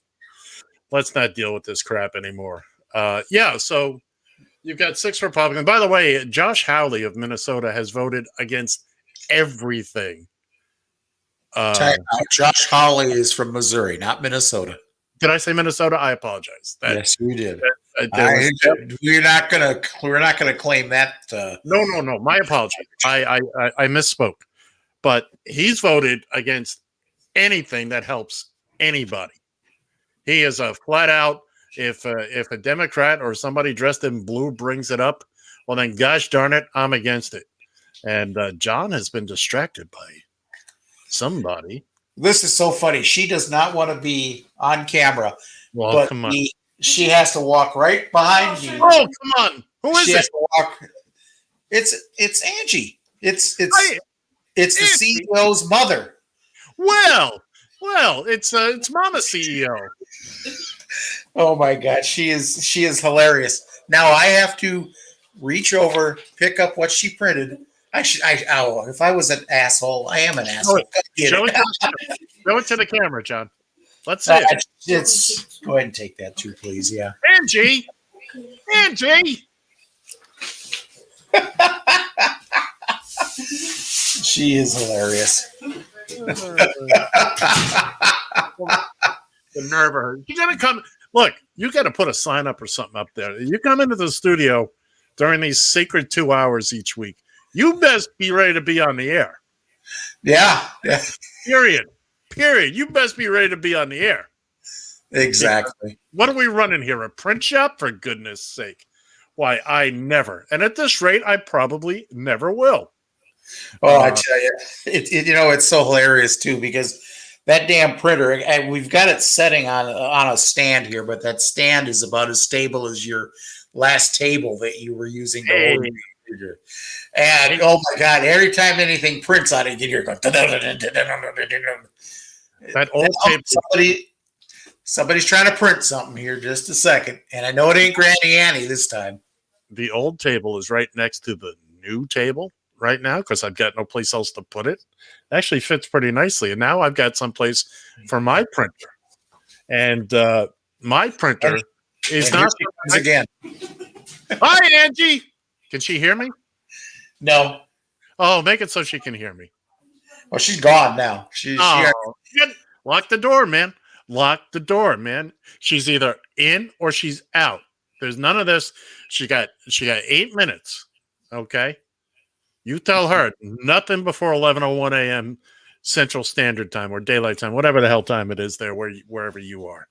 let's not deal with this crap anymore. So You've got 6 Republicans. By the way, Josh Hawley of Minnesota has voted against everything. Josh Hawley is from Missouri, not Minnesota. Did I say Minnesota? I apologize. Yes, you did. We're not gonna claim that. No. My apology. I misspoke. But he's voted against anything that helps anybody. He is a flat out. If a Democrat or somebody dressed in blue brings it up, well then, gosh darn it, I'm against it. And John has been distracted by somebody. This is so funny. She does not want to be on camera, well, come on. She has to walk right behind you. Oh, come on! Who is it? It's Angie. It's the CEO's mother. Well, it's Mama CEO. Oh my God, she is hilarious. Now I have to reach over, pick up what she printed. If I was an asshole, I am an asshole. Show it to the camera, John. Let's see it. Go ahead and take that too, please. Yeah. Angie! She is hilarious. The nerve of her. You gotta come. Look, you gotta put a sign up or something up there. You come into the studio during these sacred 2 hours each week. You best be ready to be on the air. Yeah. Period. You best be ready to be on the air. Exactly. What are we running here? A print shop? For goodness sake. Why, I never. And at this rate, I probably never will. Oh, I tell you, it's so hilarious too, because that damn printer, and we've got it setting on a stand here, but that stand is about as stable as your last table that you were using to hold your computer. And oh my God, every time anything prints on it, you hear go. That old table. Somebody's trying to print something here. Just a second, and I know it ain't Granny Annie this time. The old table is right next to the new table right now because I've got no place else to put it. Actually fits pretty nicely, and now I've got someplace for my printer. And my printer is not again. Hi, Angie. Can she hear me? No. Oh, make it so she can hear me. Well, she's gone now. Lock the door, man. Lock the door, man. She's either in or she's out. There's none of this. She got 8 minutes. Okay. You tell her nothing before 11:01 a.m. Central Standard Time or Daylight Time, whatever the hell time it is there, wherever you are.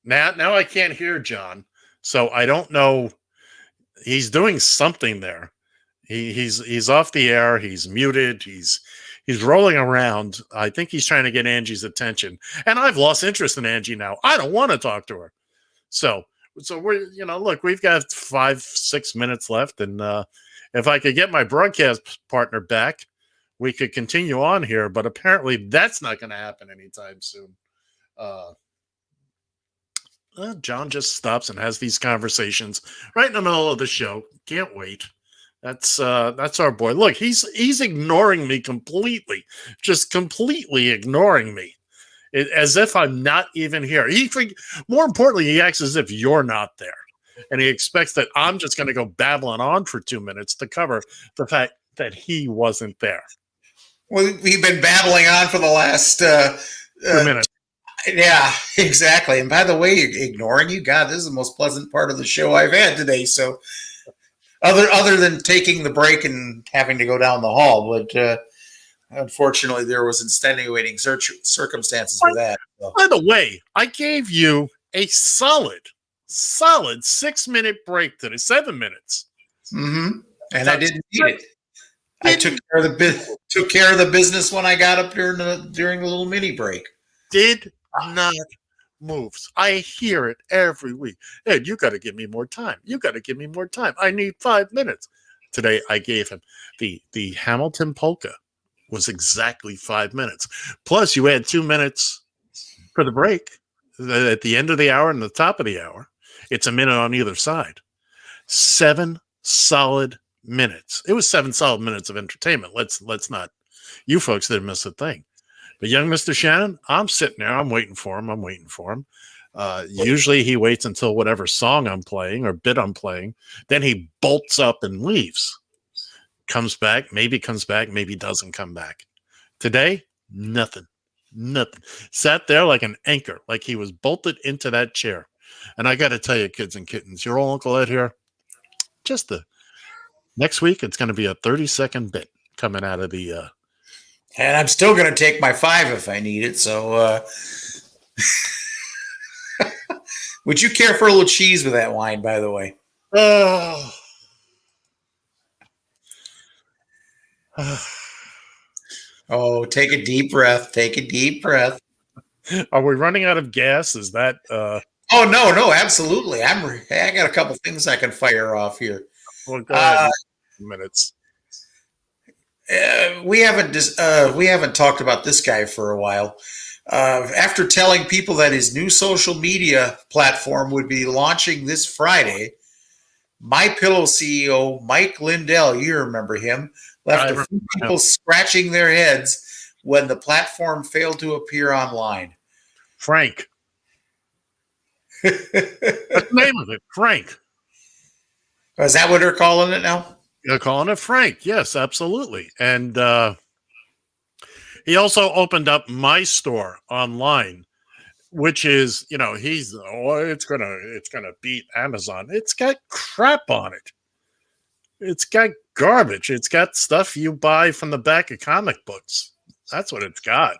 Now I can't hear John, so I don't know. He's doing something there. He's off the air. He's muted. He's rolling around. I think he's trying to get Angie's attention, and I've lost interest in Angie now. I don't want to talk to her. So we're look, we've got 5-6 minutes left, and if I could get my broadcast partner back, we could continue on here. But apparently, that's not going to happen anytime soon. John just stops and has these conversations right in the middle of the show. Can't wait. That's our boy. Look, he's ignoring me completely, just completely ignoring me, as if I'm not even here. More importantly, he acts as if you're not there, and he expects that I'm just going to go babbling on for 2 minutes to cover the fact that he wasn't there. Well, we've been babbling on for the last 2 minutes. Yeah, exactly. And by the way, ignoring you, God, this is the most pleasant part of the show I've had today. So, other than taking the break and having to go down the hall, but unfortunately, there was extenuating circumstances for that. So. By the way, I gave you a solid 6-minute break today, 7 minutes. Mm-hmm. And I didn't need it. I took care of the business when I got up during the little mini break. Did not moves. I hear it every week. Ed, you got to give me more time. You got to give me more time. I need 5 minutes. Today, I gave him the Hamilton polka was exactly 5 minutes. Plus, you add 2 minutes for the break at the end of the hour and the top of the hour. It's a minute on either side. 7 solid minutes. It was 7 solid minutes of entertainment. Let's not. You folks didn't miss a thing. But young Mr. Shannon, I'm sitting there. I'm waiting for him. Usually he waits until whatever song I'm playing or bit I'm playing. Then he bolts up and leaves. Comes back, maybe doesn't come back. Today, nothing. Sat there like an anchor, like he was bolted into that chair. And I got to tell you, kids and kittens, your old Uncle Ed here, just the next week, it's going to be a 30-second bit coming out of the... And I'm still going to take my 5 if I need it. So would you care for a little cheese with that wine, by the way? Oh, take a deep breath. Take a deep breath. Are we running out of gas? Is that... Oh, no, absolutely. I got a couple things I can fire off here. Well, go ahead. Minutes. We haven't talked about this guy for a while. After telling people that his new social media platform would be launching this Friday, MyPillow CEO Mike Lindell, you remember him, left a few people scratching their heads when the platform failed to appear online. Frank. What's the name of it? Frank. Is that what they're calling it now? They're calling it Frank. Yes, absolutely. And he also opened up My Store online, which is, it's gonna beat Amazon. It's got crap on it. It's got garbage. It's got stuff you buy from the back of comic books. That's what it's got.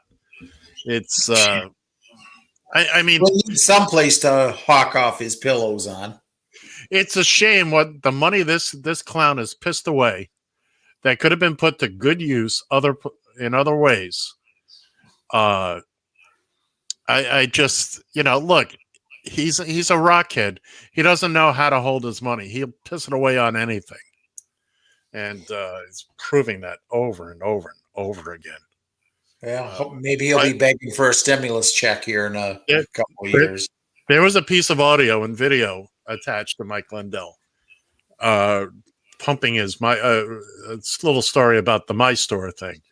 It's I mean, we'll need someplace to hawk off his pillows on. It's a shame what the money this clown has pissed away that could have been put to good use in other ways. I just, look, he's a rockhead. He doesn't know how to hold his money. He'll piss it away on anything. And it's proving that over and over and over again. Yeah, maybe he'll be begging for a stimulus check here in a couple of years. There was a piece of audio and video attached to Mike Lindell, pumping his little story about the My Store thing.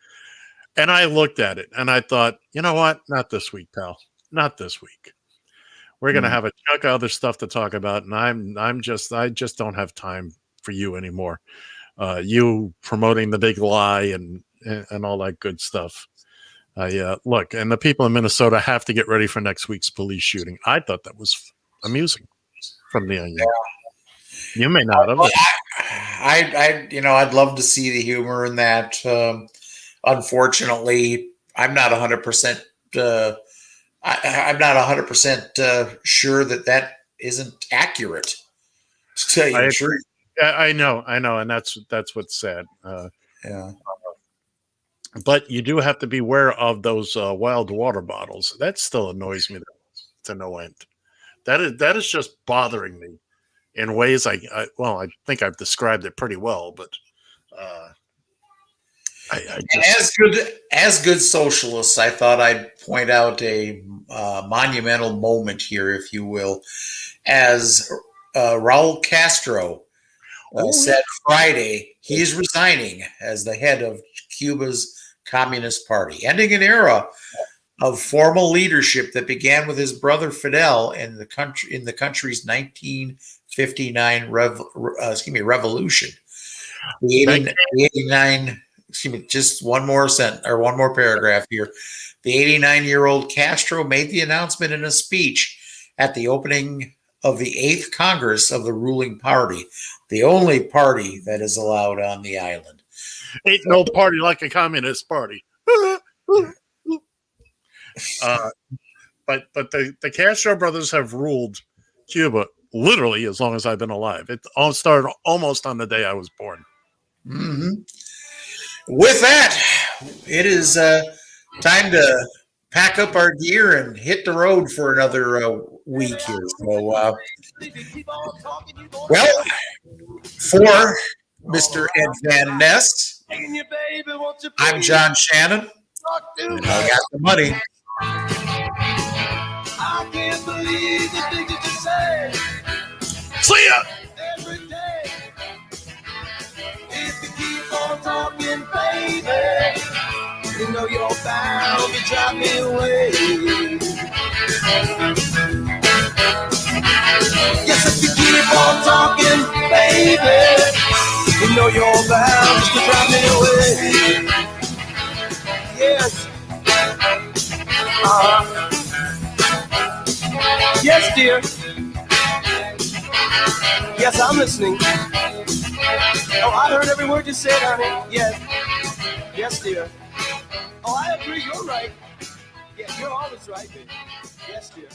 And I looked at it and I thought, you know what? Not this week, pal. Not this week. We're going to have a chunk of other stuff to talk about. And I just don't have time for you anymore. You promoting the big lie and all that good stuff. Look, and the people in Minnesota have to get ready for next week's police shooting. I thought that was amusing from the Onion. Yeah. You may not have. I'd love to see the humor in that. Unfortunately, I'm not 100%. I'm not 100% sure that isn't accurate. To tell you the truth. I know, and that's what's sad. Yeah. But you do have to be aware of those wild water bottles. That still annoys me to no end. That is just bothering me in ways I think I've described it pretty well. But as good socialists, I thought I'd point out a monumental moment here, if you will, as Raul Castro said Friday he's resigning as the head of Cuba's Communist Party, ending an era of formal leadership that began with his brother Fidel in the country's 1959 revolution. The 89. Excuse me. Just one more paragraph here. The 89-year-old Castro made the announcement in a speech at the opening of the 8th Congress of the ruling party, the only party that is allowed on the island. Ain't no party like a communist party. But the Castro brothers have ruled Cuba literally as long as I've been alive. It all started almost on the day I was born. Mm-hmm. With that, it is time to pack up our gear and hit the road for another week here. So, for Mr. Ed Van Nest, I'm John Shannon, and I got the money. I can't believe the things that you say. See ya! Every day. If you keep on talking, baby, you know you're bound to drive me away. stop talking, baby. You know you're bound to drive me away. Yes. Yes, dear. Yes, I'm listening. Oh, I heard every word you said, honey. Yes. Yes, dear. Oh, I agree. You're right. Yeah, you're always right, baby. Yes, dear.